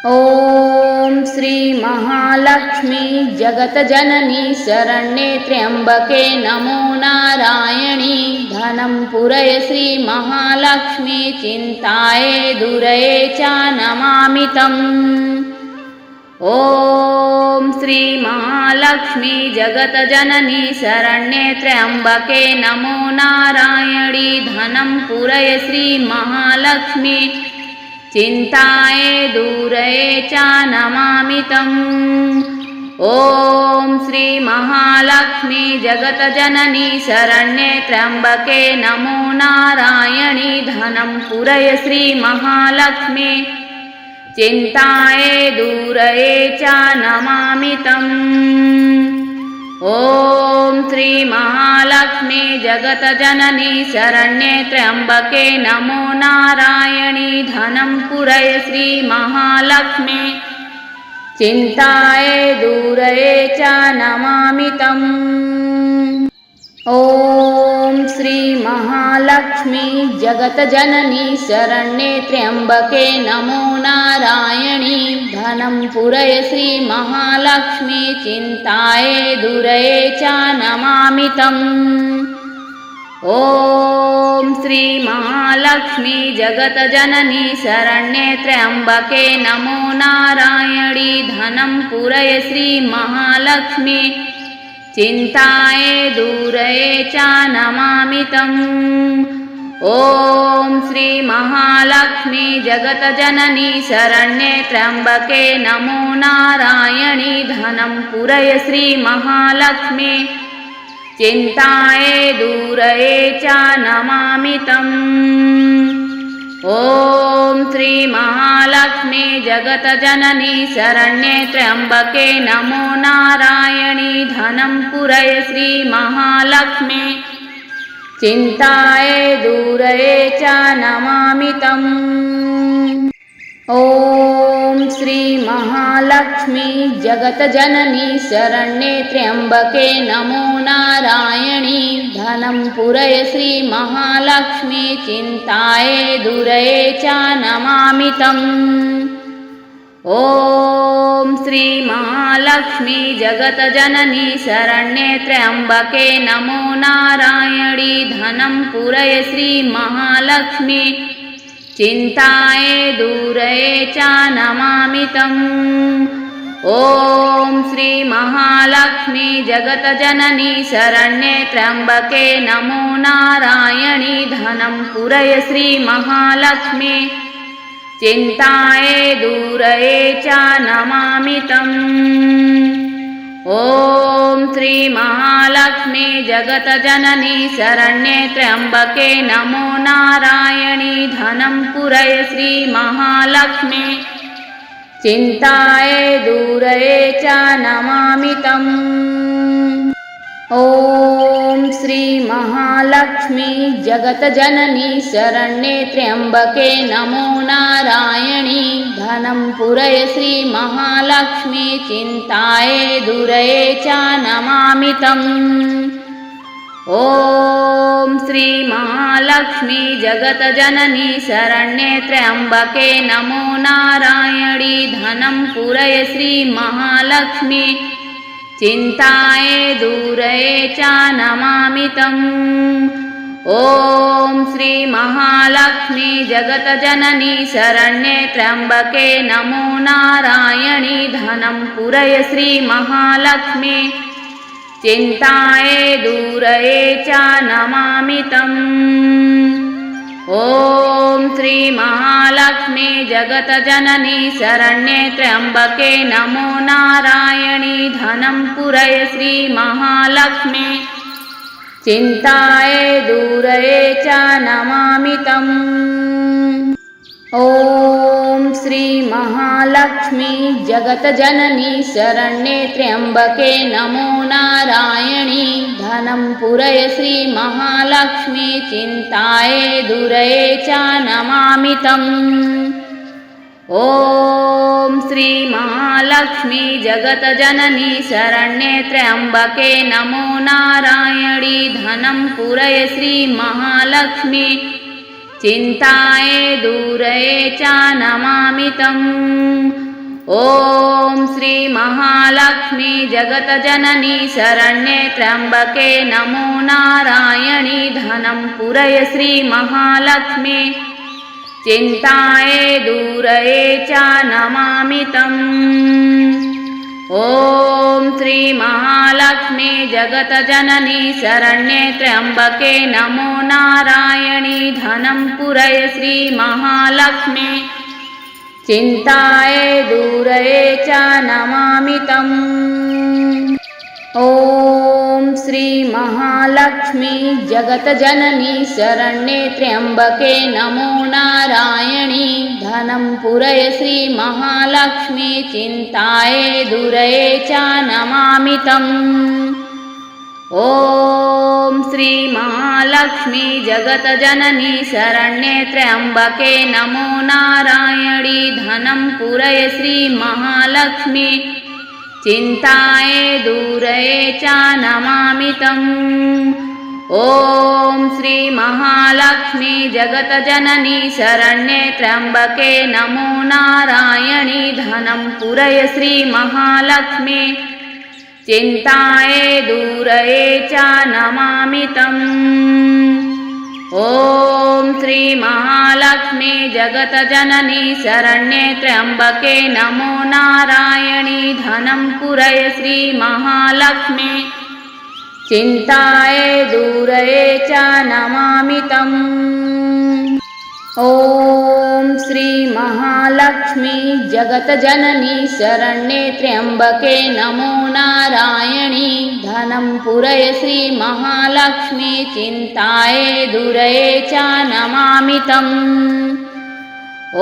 ॐ श्री महालक्ष्मी जगतजननी शरण्ये त्र्यम्बके नमो नारायणी धनं पुरय श्री महालक्ष्मी चिन्ताये दूरये च नमामि तम्। ॐ श्री महालक्ष्मी जगतजननी शरण्ये त्र्यम्बके नमो नारायणी धनं पुरय श्री महालक्ष्मी चिन्ताये दूरये च नमामि तम्। ॐ श्री महालक्ष्मी जगतजननी शरण्ये त्र्यम्बके नमो नारायणी धनं पुरय श्री महालक्ष्मी चिन्ताये दूरये च नमामि तम्। ॐ श्री महालक्ष्मी जगतजननी शरण्ये त्र्यम्बके नमो नारायणी धनं पुरय श्री महालक्ष्मी चिन्ताये दूरये च नमामि तम्। ॐ श्री महालक्ष्मी जगतजननी शरण्ये त्र्यम्बके नमो नारायणी धनं पुरय श्री महालक्ष्मी चिन्ताये दूरये च नमामि तम्। ॐ श्री महालक्ष्मी जगतजननी शरण्ये त्र्यम्बके नमो नारायणी धनं पुरय श्री महालक्ष्मी चिन्ताये दूरये च नमामि तम्। ॐ श्री महालक्ष्मी जगतजननी शरण्ये त्र्यम्बके नमो नारायणी धनं पुरय श्री महालक्ष्मी चिन्ताये दूरये च नमामि तम्। ॐ श्री महालक्ष्मी जगतजननी शरण्ये त्र्यम्बके नमो नारायणी धनं पुरय श्री महालक्ष्मी चिन्ताये दूरये च नमामि तम्। ॐ श्री महालक्ष्मी जगतजननी शरण्ये त्र्यम्बके नमो नारायणी धनं पुरय श्री महालक्ष्मी चिन्ताये दूरये च नमामि तम्। ॐ श्री महालक्ष्मी जगतजननी शरण्ये त्र्यम्बके नमो नारायणी धनं पुरय श्री महालक्ष्मी चिन्ताये दूरये च नमामि तम्। ॐ श्री महालक्ष्मी जगतजननी शरण्ये त्र्यम्बके नमो नारायणी धनं पुरय श्री महालक्ष्मी चिन्ताये दूरये च नमामि तम्। ॐ श्री महालक्ष्मी जगतजननी शरण्ये त्र्यम्बके नमो नारायणी धनं पुरय श्री महालक्ष्मी चिन्ताये दूरये च नमामि तम्। ॐ श्री महालक्ष्मी जगतजननी शरण्ये त्र्यम्बके नमो नारायणी धनं पुरय श्री महालक्ष्मी चिन्ताये दूरये च नमामि तम्। ॐ श्री महालक्ष्मी जगतजननी शरण्ये त्र्यम्बके नमो नारायणी धनं पुरय श्री महालक्ष्मी चिन्ताये दूरये च नमामि तम्। ॐ श्री महालक्ष्मी जगतजननी शरण्ये त्र्यम्बके नमो नारायणी धनं पुरय श्री महालक्ष्मी चिन्ताये दूरये च नमामि तम्। ॐ श्री महालक्ष्मी जगतजननी शरण्ये त्र्यम्बके नमो नारायणी धनं पुरय श्री महालक्ष्मी चिन्ताये दूरये च नमामि तम्। ॐ श्री महालक्ष्मी जगतजननी शरण्ये त्र्यम्बके नमो नारायणी धनं पुरय श्री महालक्ष्मी चिन्ताये दूरये च नमामि तम्। ॐ श्री महालक्ष्मी जगतजननी शरण्ये त्र्यंबके नमो नारायणी धनं पुरय श्री महालक्ष्मी चिन्ताये दूरये च नमामि तम्। ॐ श्री महालक्ष्मी जगतजननी शरण्ये त्र्यंबके नमो नारायणी धनं पुरय श्री महालक्ष्मी चिन्ताये दूरये च नमामि तम्। ॐ श्री महालक्ष्मी जगतजननी शरण्ये त्र्यंबके नमो नारायणी धनं पुरय श्री महालक्ष्मी चिन्ताये दूरये च नमामि तम्। ॐ श्री महालक्ष्मी जगतजननी शरण्ये त्र्यंबके नमो नारायणी धनं पुरय श्री महालक्ष्मी चिन्ताये दूरये च नमामि तम्। ॐ श्री महालक्ष्मी जगतजननी शरण्ये त्र्यंबके नमो नारायणी धनं पुरय श्री महालक्ष्मी चिन्ताये दूरये च नमामि तम्। ॐ श्री महालक्ष्मी जगतजननी शरण्ये त्र्यंबके नमो नारायणी धनं पुरय श्री महालक्ष्मी चिन्ताये दूरये च नमामि तम्। ॐ श्री महालक्ष्मी जगतजननी शरण्ये त्र्यंबके नमो नारायणी धनं पुरय श्री महालक्ष्मी चिन्ताये दूरये च नमामि तम्। ॐ श्री महालक्ष्मी जगतजननी शरण्ये त्र्यंबके नमो नारायणी धनं पुरय श्री महालक्ष्मी चिन्ताये दूरये च नमामि तम्।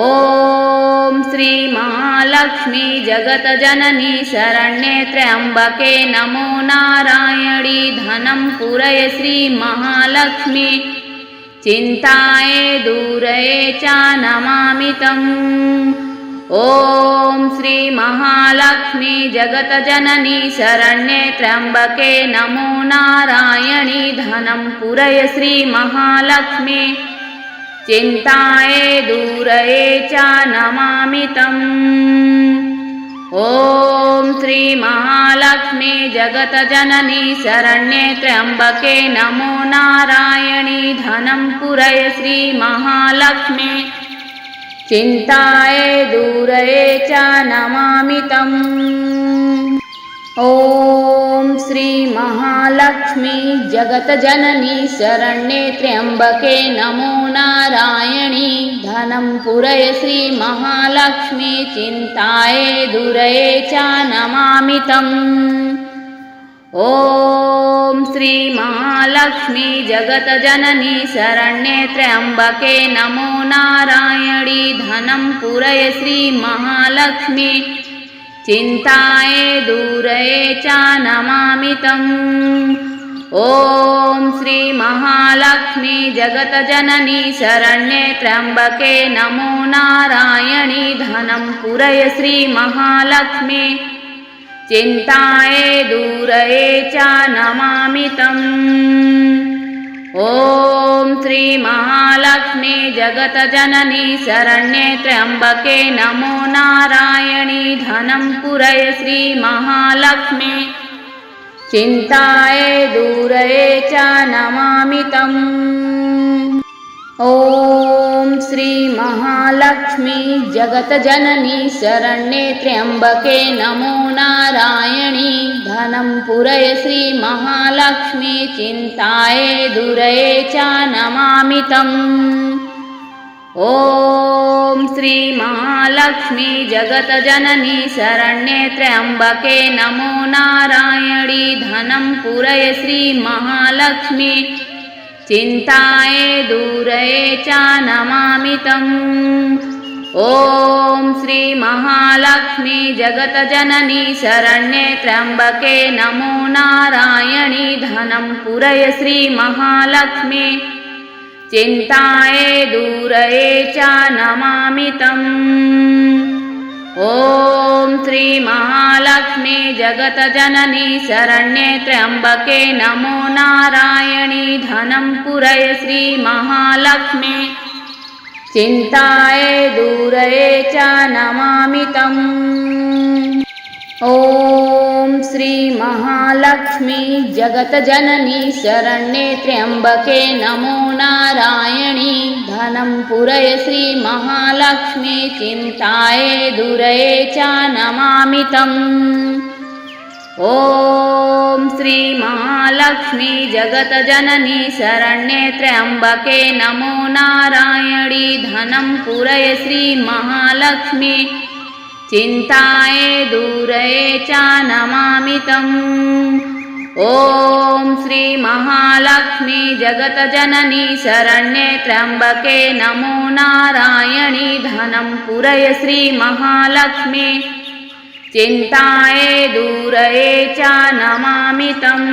ॐ श्री महालक्ष्मी जगतजननी शरण्ये त्र्यंबके नमो नारायणी धनं पुरय श्री महालक्ष्मी चिन्ताये दूरये च नमामि तम्। ॐ श्री महालक्ष्मी जगतजननी शरण्ये त्र्यंबके नमो नारायणी धनं पुरय श्री महालक्ष्मी चिन्ताये दूरये च नमामि तम्। ॐ श्री महालक्ष्मी जगतजननी शरण्ये त्र्यंबके नमो नारायणी धनं पुरय श्री महालक्ष्मी चिन्ताये दूरये च नमामि तम्। ॐ श्री महालक्ष्मी जगतजननी शरण्ये त्र्यंबके नमो नारायणी धनं पुरय श्री महालक्ष्मी चिन्ताये दूरये च नमामि तम्। ॐ श्री महालक्ष्मी जगतजननी शरण्ये त्र्यंबके नमो नारायणी धनं पुरय श्री महालक्ष्मी चिन्ताये दूरये च नमामि तम्। ॐ श्री महालक्ष्मी जगतजननी शरण्ये त्र्यंबके नमो नारायणी धनं पुरय श्री महालक्ष्मी चिन्ताये दूरये च नमामि तम्। ॐ श्री महालक्ष्मी जगतजननी शरण्ये त्र्यंबके नमो नारायणी धनं पुरय श्री महालक्ष्मी चिन्ताये दूरये च नमामि तम्। ॐ श्री महालक्ष्मी जगतजननी शरण्ये त्र्यंबके नमो नारायणी धनं पुरय श्री महालक्ष्मी चिन्ताये दूरये च नमामि तम्। ॐ श्री महालक्ष्मी जगतजननी शरण्ये त्र्यंबके नमो नारायणी धनं पुरय श्री महालक्ष्मी चिन्ताये दूरये च नमामि तम्। ॐ श्री महालक्ष्मी जगतजननी शरण्ये त्र्यंबके नमो नारायणी धनं पुरय श्री महालक्ष्मी चिन्ताये दूरये च नमामि तम्। ॐ श्री महालक्ष्मी जगतजननी शरण्ये त्र्यम्बके नमो नारायणी धनं पुरय श्री महालक्ष्मी चिन्ताये दूरये च नमामि तम्। ॐ श्री महालक्ष्मी जगतजननी शरण्ये त्र्यम्बके नमो नारायणी धनं पुरय श्री महालक्ष्मी चिन्ताये दूरये च नमामि तम्। ॐ श्री महालक्ष्मी जगतजननी शरण्ये त्र्यम्बके नमो नारायणी धनं पुरय श्री महालक्ष्मी चिन्ताये दूरये च नमामि तम्। ॐ श्री महालक्ष्मी जगतजननी शरण्ये त्र्यम्बके नमो नारायणी धनं पुरय श्री महालक्ष्मी चिन्ताये दूरये च नमामि तम्।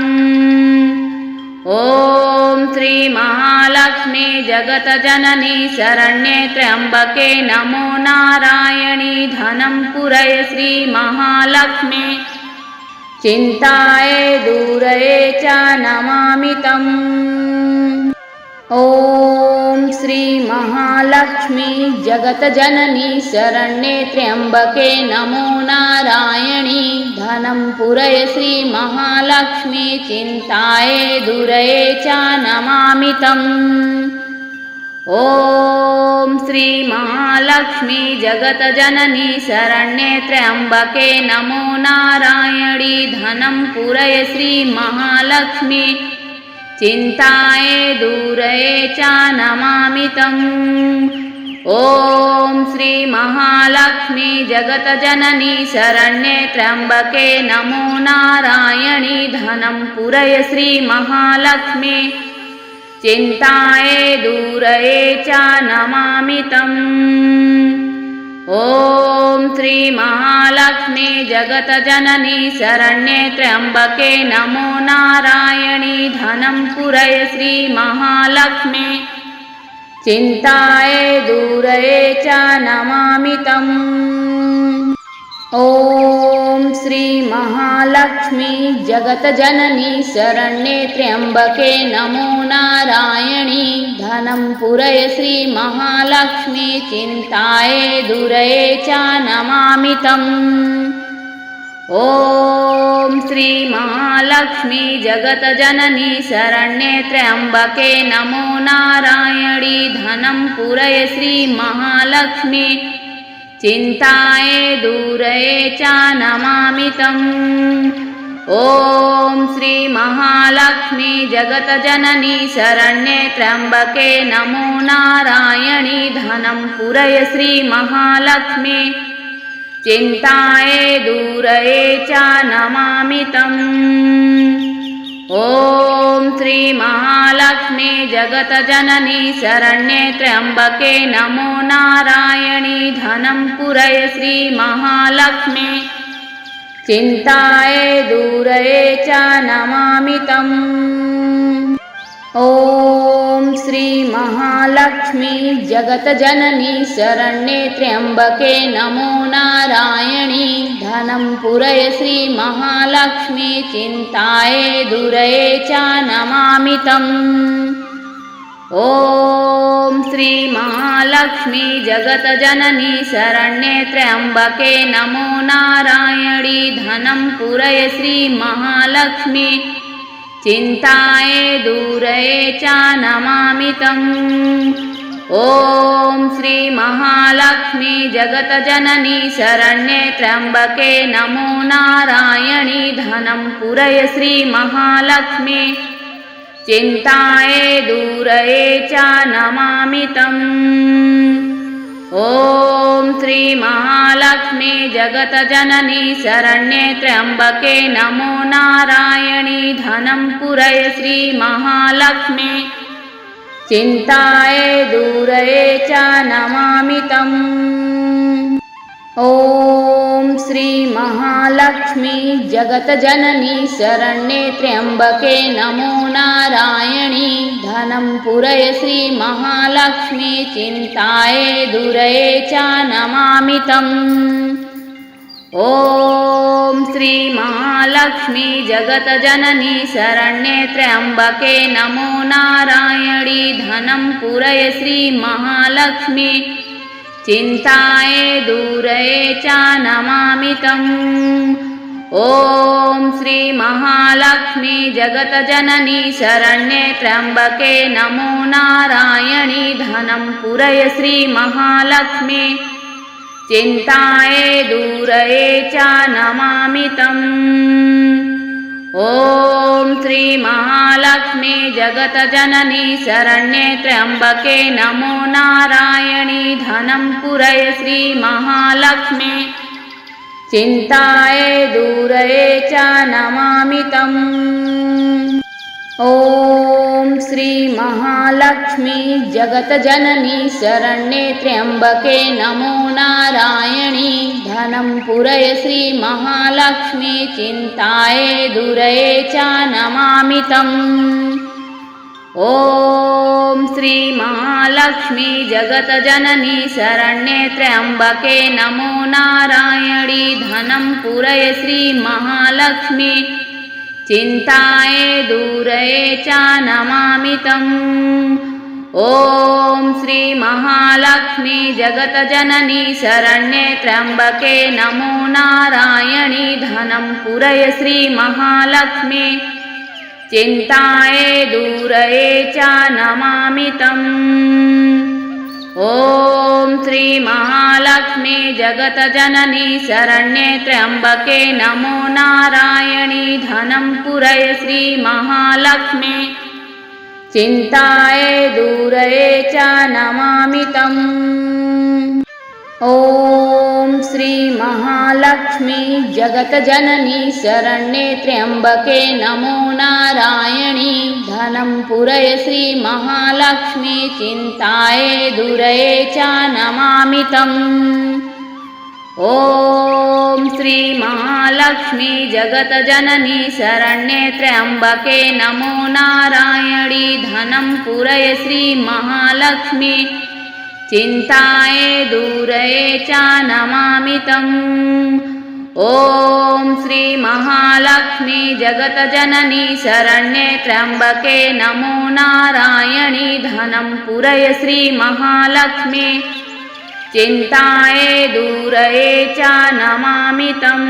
ॐ श्री महालक्ष्मी जगतजननी शरण्ये त्र्यम्बके नमो नारायणी धनं पुरय श्री महालक्ष्मी चिन्ताये दूरये च नमामि तम्। ॐ श्री महालक्ष्मी जगतजननी शरण्ये त्र्यम्बके नमो नारायणी धनं पुरय श्री महालक्ष्मी चिन्ताये दूरये च नमामि तम्। ॐ श्री महालक्ष्मी जगतजननी शरण्ये त्र्यम्बके नमो नारायणी धनं पुरय श्री महालक्ष्मी चिन्ताये दूरये च नमामि तम्। ॐ श्री महालक्ष्मी जगतजननी शरण्ये त्र्यम्बके नमो नारायणी धनं पुरय श्री महालक्ष्मी चिन्ताये दूरये च नमामि तम्। ॐ श्री महालक्ष्मी जगतजननी शरण्ये त्र्यम्बके नमो नारायणी धनं पुरय श्री महालक्ष्मी चिन्ताये दूरये च नमामि तम्। ॐ श्री महालक्ष्मी जगतजननी शरण्ये त्र्यम्बके नमो नारायणी धनं पुरय श्री महालक्ष्मी चिन्ताये दूरये च नमामि तम्। ॐ श्री महालक्ष्मी जगतजननी शरण्ये त्र्यम्बके नमो नारायणी धनं पुरय श्री महालक्ष्मी चिन्ताये दूरये च नमामि तम्। ॐ श्री महालक्ष्मी जगतजननी शरण्ये त्र्यम्बके नमो नारायणी धनं पुरय श्री महालक्ष्मी चिन्ताये दूरये च नमामि तम्। ॐ श्री महालक्ष्मी जगतजननी शरण्ये त्र्यम्बके नमो नारायणी धनं पुरय श्री महालक्ष्मी चिन्ताये दूरये च नमामि तम्। ॐ श्री महालक्ष्मी जगतजननी शरण्ये त्र्यम्बके नमो नारायणी धनं पुरय श्री महालक्ष्मी चिन्ताये दूरये च नमामि तम्। ॐ श्री महालक्ष्मी जगतजननी शरण्ये त्र्यम्बके नमो नारायणी धनं पुरय श्री महालक्ष्मी चिन्ताये दूरये च नमामि तम्। ॐ श्री महालक्ष्मी जगतजननी शरण्ये त्र्यम्बके नमो नारायणी धनं पुरय श्री महालक्ष्मी चिन्ताये दूरये च नमामि तम्। ॐ श्री महालक्ष्मी जगतजननी शरण्ये त्र्यम्बके नमो नारायणी धनं पुरय श्री महालक्ष्मी चिन्ताये दूरये च नमामि तम्। ॐ श्री महालक्ष्मी जगतजननी शरण्ये त्र्यंबके नमो नारायणी धनं पुरय श्री महालक्ष्मी चिंताये दूरये च नमामि तम्। ॐ श्री महालक्ष्मी जगतजननी शरण्ये त्र्यंबके नमो नारायणी धनं पुरय श्री महालक्ष्मी चिंताये दूरये च नमामि तम्। ॐ श्री महालक्ष्मी जगतजननी शरण्ये त्र्यंबके नमो नारायणी धनं पुरय श्री महालक्ष्मी चिंताये दूरये च नमामि तम्। ॐ श्री महालक्ष्मी जगतजननी शरण्ये त्र्यंबके नमो नारायणी धनं पुरय श्री महालक्ष्मी चिंताये दूरये च नमामि तम्। ॐ श्री महालक्ष्मी जगतजननी शरण्ये त्र्यंबके नमो नारायणी धनं पुरय श्री महालक्ष्मी चिंताये दूरये च नमामि तम्। ॐ श्री महालक्ष्मी जगतजननी शरण्ये त्र्यंबके नमो नारायणी धनं पुरय श्री महालक्ष्मी चिंताये दूरये च नमामि तम्। ॐ श्री महालक्ष्मी जगतजननी शरण्ये त्र्यंबके नमो नारायणी धनं पुरय श्री महालक्ष्मी चिंताये दूरये च नमामि तम्। ॐ श्री महालक्ष्मी जगतजननी शरण्ये त्र्यंबके नमो नारायणी धनं पुरय श्री महालक्ष्मी चिंताये दूरये च नमामि तम्। ॐ श्री महालक्ष्मी जगतजननी शरण्ये त्र्यंबके नमो नारायणी धनं पुरय श्री महालक्ष्मी चिंताये दूरये च नमामि तम्। ॐ श्री महालक्ष्मी जगतजननी शरण्ये त्र्यंबके नमो नारायणी धनं पुरय श्री महालक्ष्मी चिंताये दूरये च नमामि तम्। ॐ श्री महालक्ष्मी जगतजननी शरण्ये त्र्यंबके नमो नारायणी धनं पुरय श्री महालक्ष्मी चिंताये दूरये च नमामि तम्।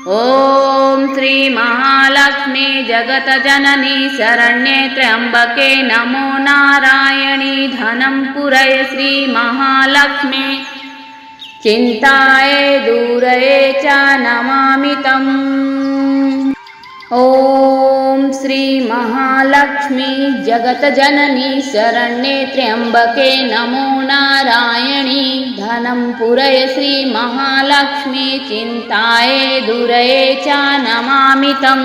ॐ श्री महालक्ष्मी जगतजननी शरण्ये त्र्यंबके नमो नारायणी धनं पुरय श्री महालक्ष्मी चिंताये दूरये च नमामि तम्। ॐ श्री महालक्ष्मी जगतजननी शरण्ये त्र्यंबके नमो नारायणी धनं पुरय श्री महालक्ष्मी चिंताये दूरये च नमामि तम्।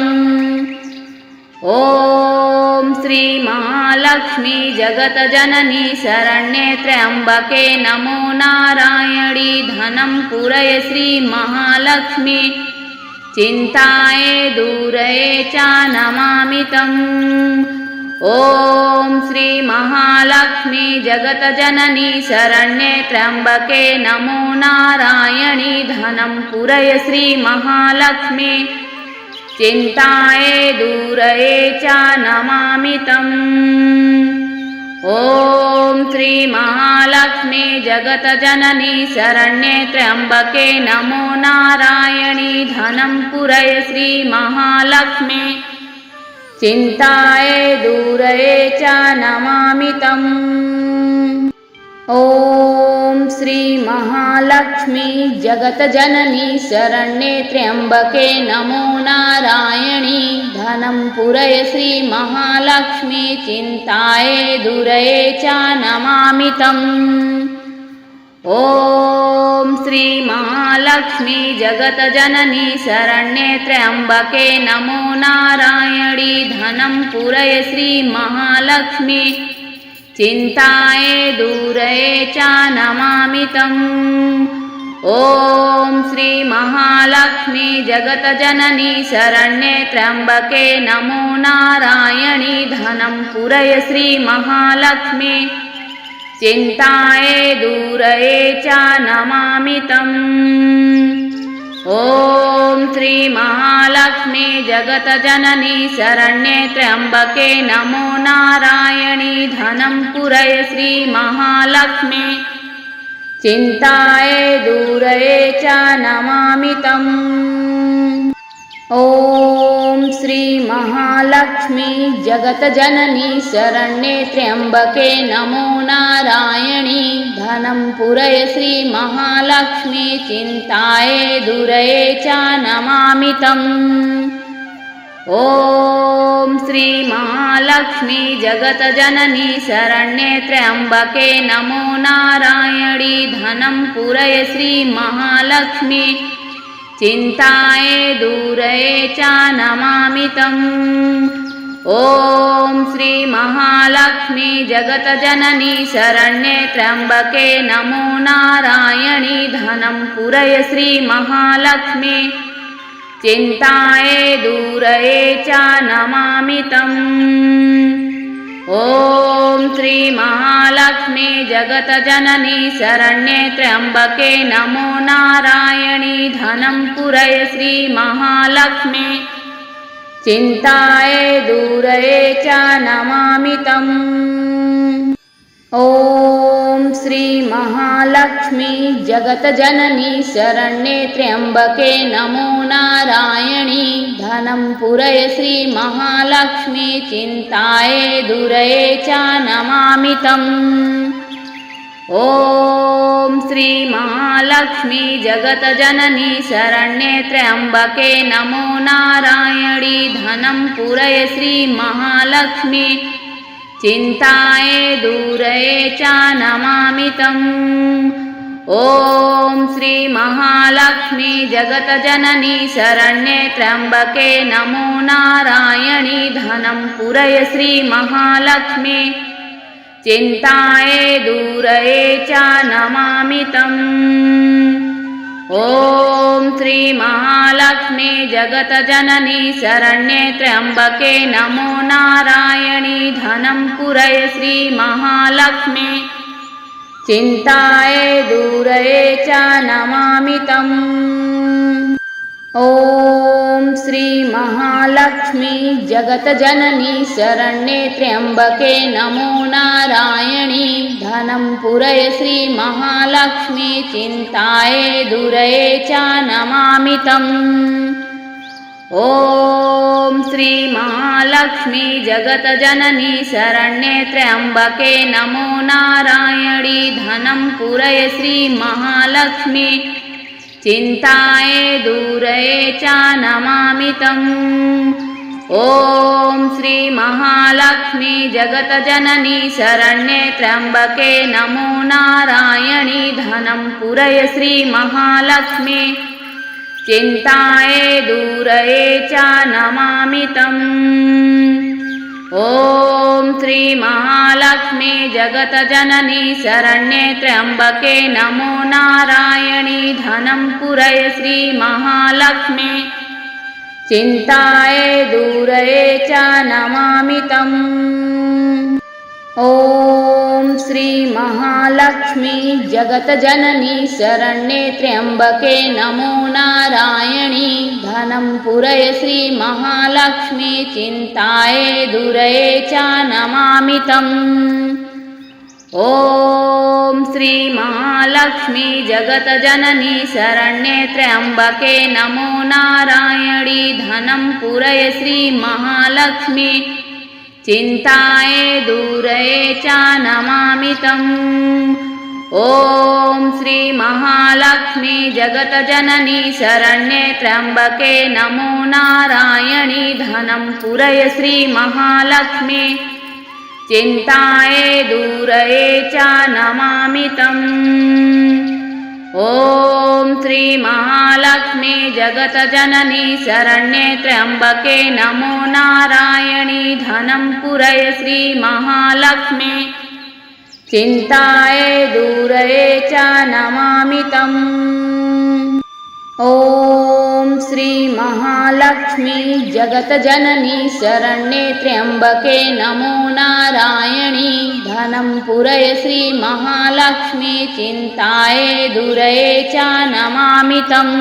ॐ श्री महालक्ष्मी जगतजननी शरण्ये त्र्यंबके नमो नारायणी धनं पुरय श्री महालक्ष्मी चिंताये दूरये च नमामि तम्। ॐ श्री महालक्ष्मी जगतजननी शरण्ये त्र्यंबके नमो नारायणी धनं पुरय श्री महालक्ष्मी चिंताये दूरये च नमामि तम्। ॐ श्री महालक्ष्मी जगतजननी शरण्ये त्र्यंबके नमो नारायणी धनं पुरय श्री महालक्ष्मी चिंताये दूरये च नमामि तम्। ॐ श्री महालक्ष्मी जगतजननी शरण्ये त्र्यंबके नमो नारायणी धनं पुरय श्री महालक्ष्मी चिंताये दूरये च नमामि तम्। ॐ श्री महालक्ष्मी जगतजननी शरण्ये त्र्यंबके नमो नारायणी धनं पुरय श्री महालक्ष्मी चिंताये दूरये च नमामि तम्। ॐ श्री महालक्ष्मी जगतजननी शरण्ये त्र्यंबके नमो नारायणी धनं पुरय श्री महालक्ष्मी चिन्ताये दूरये च नमामि तम्। ॐ श्री महालक्ष्मी जगतजननी शरण्ये त्र्यंबके नमो नारायणी धनं पुरय श्री महालक्ष्मी चिन्ताये दूरये च नमामि तम्। ॐ श्री महालक्ष्मी जगतजननी शरण्ये त्र्यंबके नमो नारायणी धनं पुरय श्री महालक्ष्मी चिन्ताये दूरये च नमामि तम्। ॐ श्री महालक्ष्मी जगतजननी शरण्ये त्र्यंबके नमो नारायणी धनं पुरय श्री महालक्ष्मी चिन्ताये दूरये च नमामि तम्। ॐ श्री महालक्ष्मी जगतजननी शरण्ये त्र्यंबके नमो नारायणी धनं पुरय श्री महालक्ष्मी चिन्ताये दूरये च नमामि तम्। ॐ श्री महालक्ष्मी जगतजननी शरण्ये त्र्यंबके नमो नारायणी धनं पुरय श्री महालक्ष्मी चिन्ताये दूरये च नमामि तम्। ॐ श्री महालक्ष्मी जगतजननी शरण्ये त्र्यंबके नमो नारायणी धनं पुरय श्री महालक्ष्मी चिन्ताये दूरये च नमामि तम्। ॐ श्री महालक्ष्मी जगतजननी शरण्ये त्र्यंबके नमो नारायणी धनं पुरय श्री महालक्ष्मी चिन्ताये दूरये च नमामि तम्। ॐ श्री महालक्ष्मी जगतजननी शरण्ये त्र्यंबके नमो नारायणी धनं पुरय श्री महालक्ष्मी चिन्ताये दूरये च नमामि तम्। ॐ श्री महालक्ष्मी जगतजननी शरण्ये त्र्यंबके नमो नारायणी धनं पुरय श्री महालक्ष्मी चिन्ताये दूरये च नमामि तम्। ॐ श्री महालक्ष्मी जगतजननी शरण्ये त्र्यंबके नमो नारायणी धनं पुरय श्री महालक्ष्मी चिन्ताये दूरये च नमामि तम्। ॐ श्री महालक्ष्मी जगतजननी शरण्ये त्र्यंबके नमो नारायणी धनं पुरय श्री महालक्ष्मी चिन्ताये दूरये च नमामि तम्। ॐ श्री महालक्ष्मी जगतजननी शरण्ये त्र्यंबके नमो नारायणी धनं पुरय श्री महालक्ष्मी चिन्ताये दूरये च नमामि तम्। ॐ श्री महालक्ष्मी जगतजननी शरण्ये त्र्यंबके नमो नारायणी धनं पुरय श्री महालक्ष्मी चिन्ताये दूरये च नमामि तम्। ॐ श्री महालक्ष्मी जगतजननी शरण्ये त्र्यंबके नमो नारायणी धनं पुरय श्री महालक्ष्मी चिन्ताये दूरये च नमामि तम्। ॐ श्री महालक्ष्मी जगतजननी शरण्ये त्र्यंबके नमो नारायणी धनं पुरय श्री महालक्ष्मी चिन्ताये दूरये च नमामि तम्। ॐ श्री महालक्ष्मी जगतजननी शरण्ये त्र्यंबके नमो नारायणी धनं पुरय श्री महालक्ष्मी चिन्ताये दूरये च नमामि तम्। ॐ श्री महालक्ष्मी जगतजननी शरण्ये त्र्यंबके नमो नारायणी धनं पुरय श्री महालक्ष्मी चिन्ताये दूरये च नमामि तम्। ॐ श्री महालक्ष्मी जगतजननी शरण्ये त्र्यम्बके नमो नारायणी धनं पुरय श्री महालक्ष्मी चिन्ताये दूरये च नमामि तम्।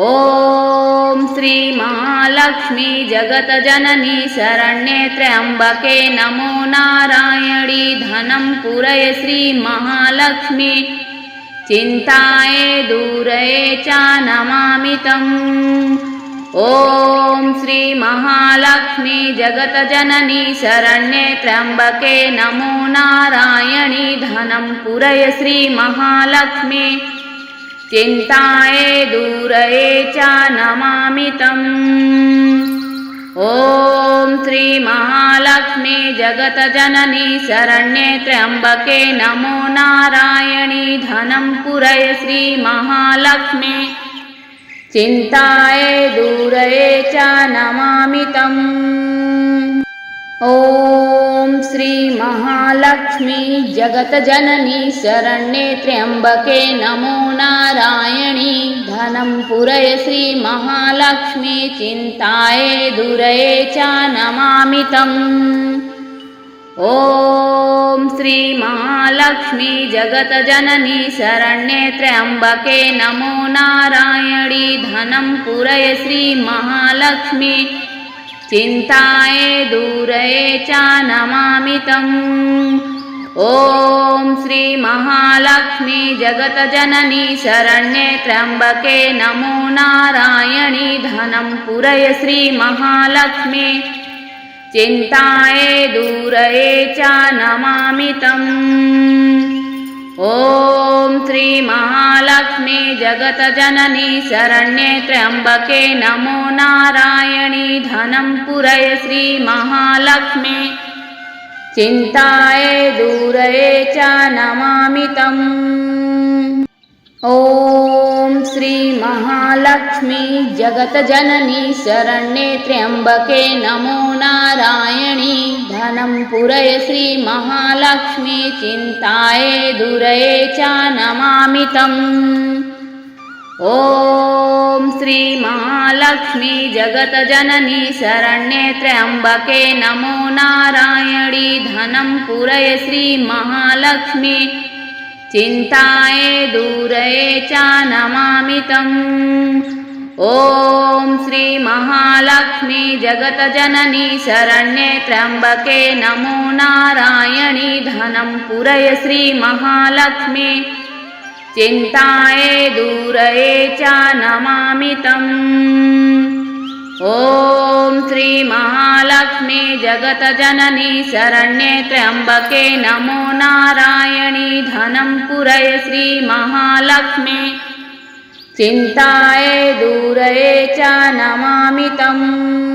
ॐ श्री महालक्ष्मी जगतजननी शरण्ये त्र्यम्बके नमो नारायणी धनं पुरय श्री महालक्ष्मी चिन्ताये दूरये च नमामि तम्। ॐ श्री महालक्ष्मी जगतजननी शरण्ये त्र्यम्बके नमो नारायणी धनं पुरय श्री महालक्ष्मी चिन्ताये दूरये च नमामि तम्। ॐ श्री महालक्ष्मी जगतजननी शरण्ये त्र्यम्बके नमो नारायणी धनं पुरय श्री महालक्ष्मी चिन्ताये दूरये च नमामि तम्। ॐ श्री महालक्ष्मी जगतजननी शरण्ये त्र्यम्बके नमो नारायणी धनं पुरय श्री महालक्ष्मी चिन्ताये दूरये च नमामि तम्। ॐ श्री महालक्ष्मी जगतजननी शरण्ये त्र्यम्बके नमो नारायणी धनं पुरय श्री महालक्ष्मी चिन्ताये दूरये च नमामि तम्। ॐ श्री महालक्ष्मी जगतजननी शरण्ये त्र्यम्बके नमो नारायणी धनं पुरय श्री महालक्ष्मी चिन्ताये दूरये च नमामि तम्। ॐ श्री महालक्ष्मी जगतजननी शरण्ये त्र्यम्बके नमो नारायणी धनं पुरय श्री महालक्ष्मी चिन्ताये दूरये च नमामि तम्। ॐ श्री महालक्ष्मी जगतजननी शरण्ये त्र्यम्बके नमो नारायणी धनं पुरय श्री महालक्ष्मी चिन्ताये दूरये च नमामि तम्। ॐ श्री महालक्ष्मी जगतजननी शरण्ये त्र्यम्बके नमो नारायणी धनं पुरय श्री महालक्ष्मी चिन्ताये दूरये च नमामि तम्। ॐ श्री महालक्ष्मी जगतजननी शरण्ये त्र्यम्बके नमो नारायणी धनं पुरय श्री महालक्ष्मी चिन्ताये दूरये च नमामि तम्। ॐ श्री महालक्ष्मी जगतजननी शरण्ये त्र्यम्बके नमो नारायणी धनं पुरय श्री महालक्ष्मी चिन्ताये दूरये च नमामि तम्।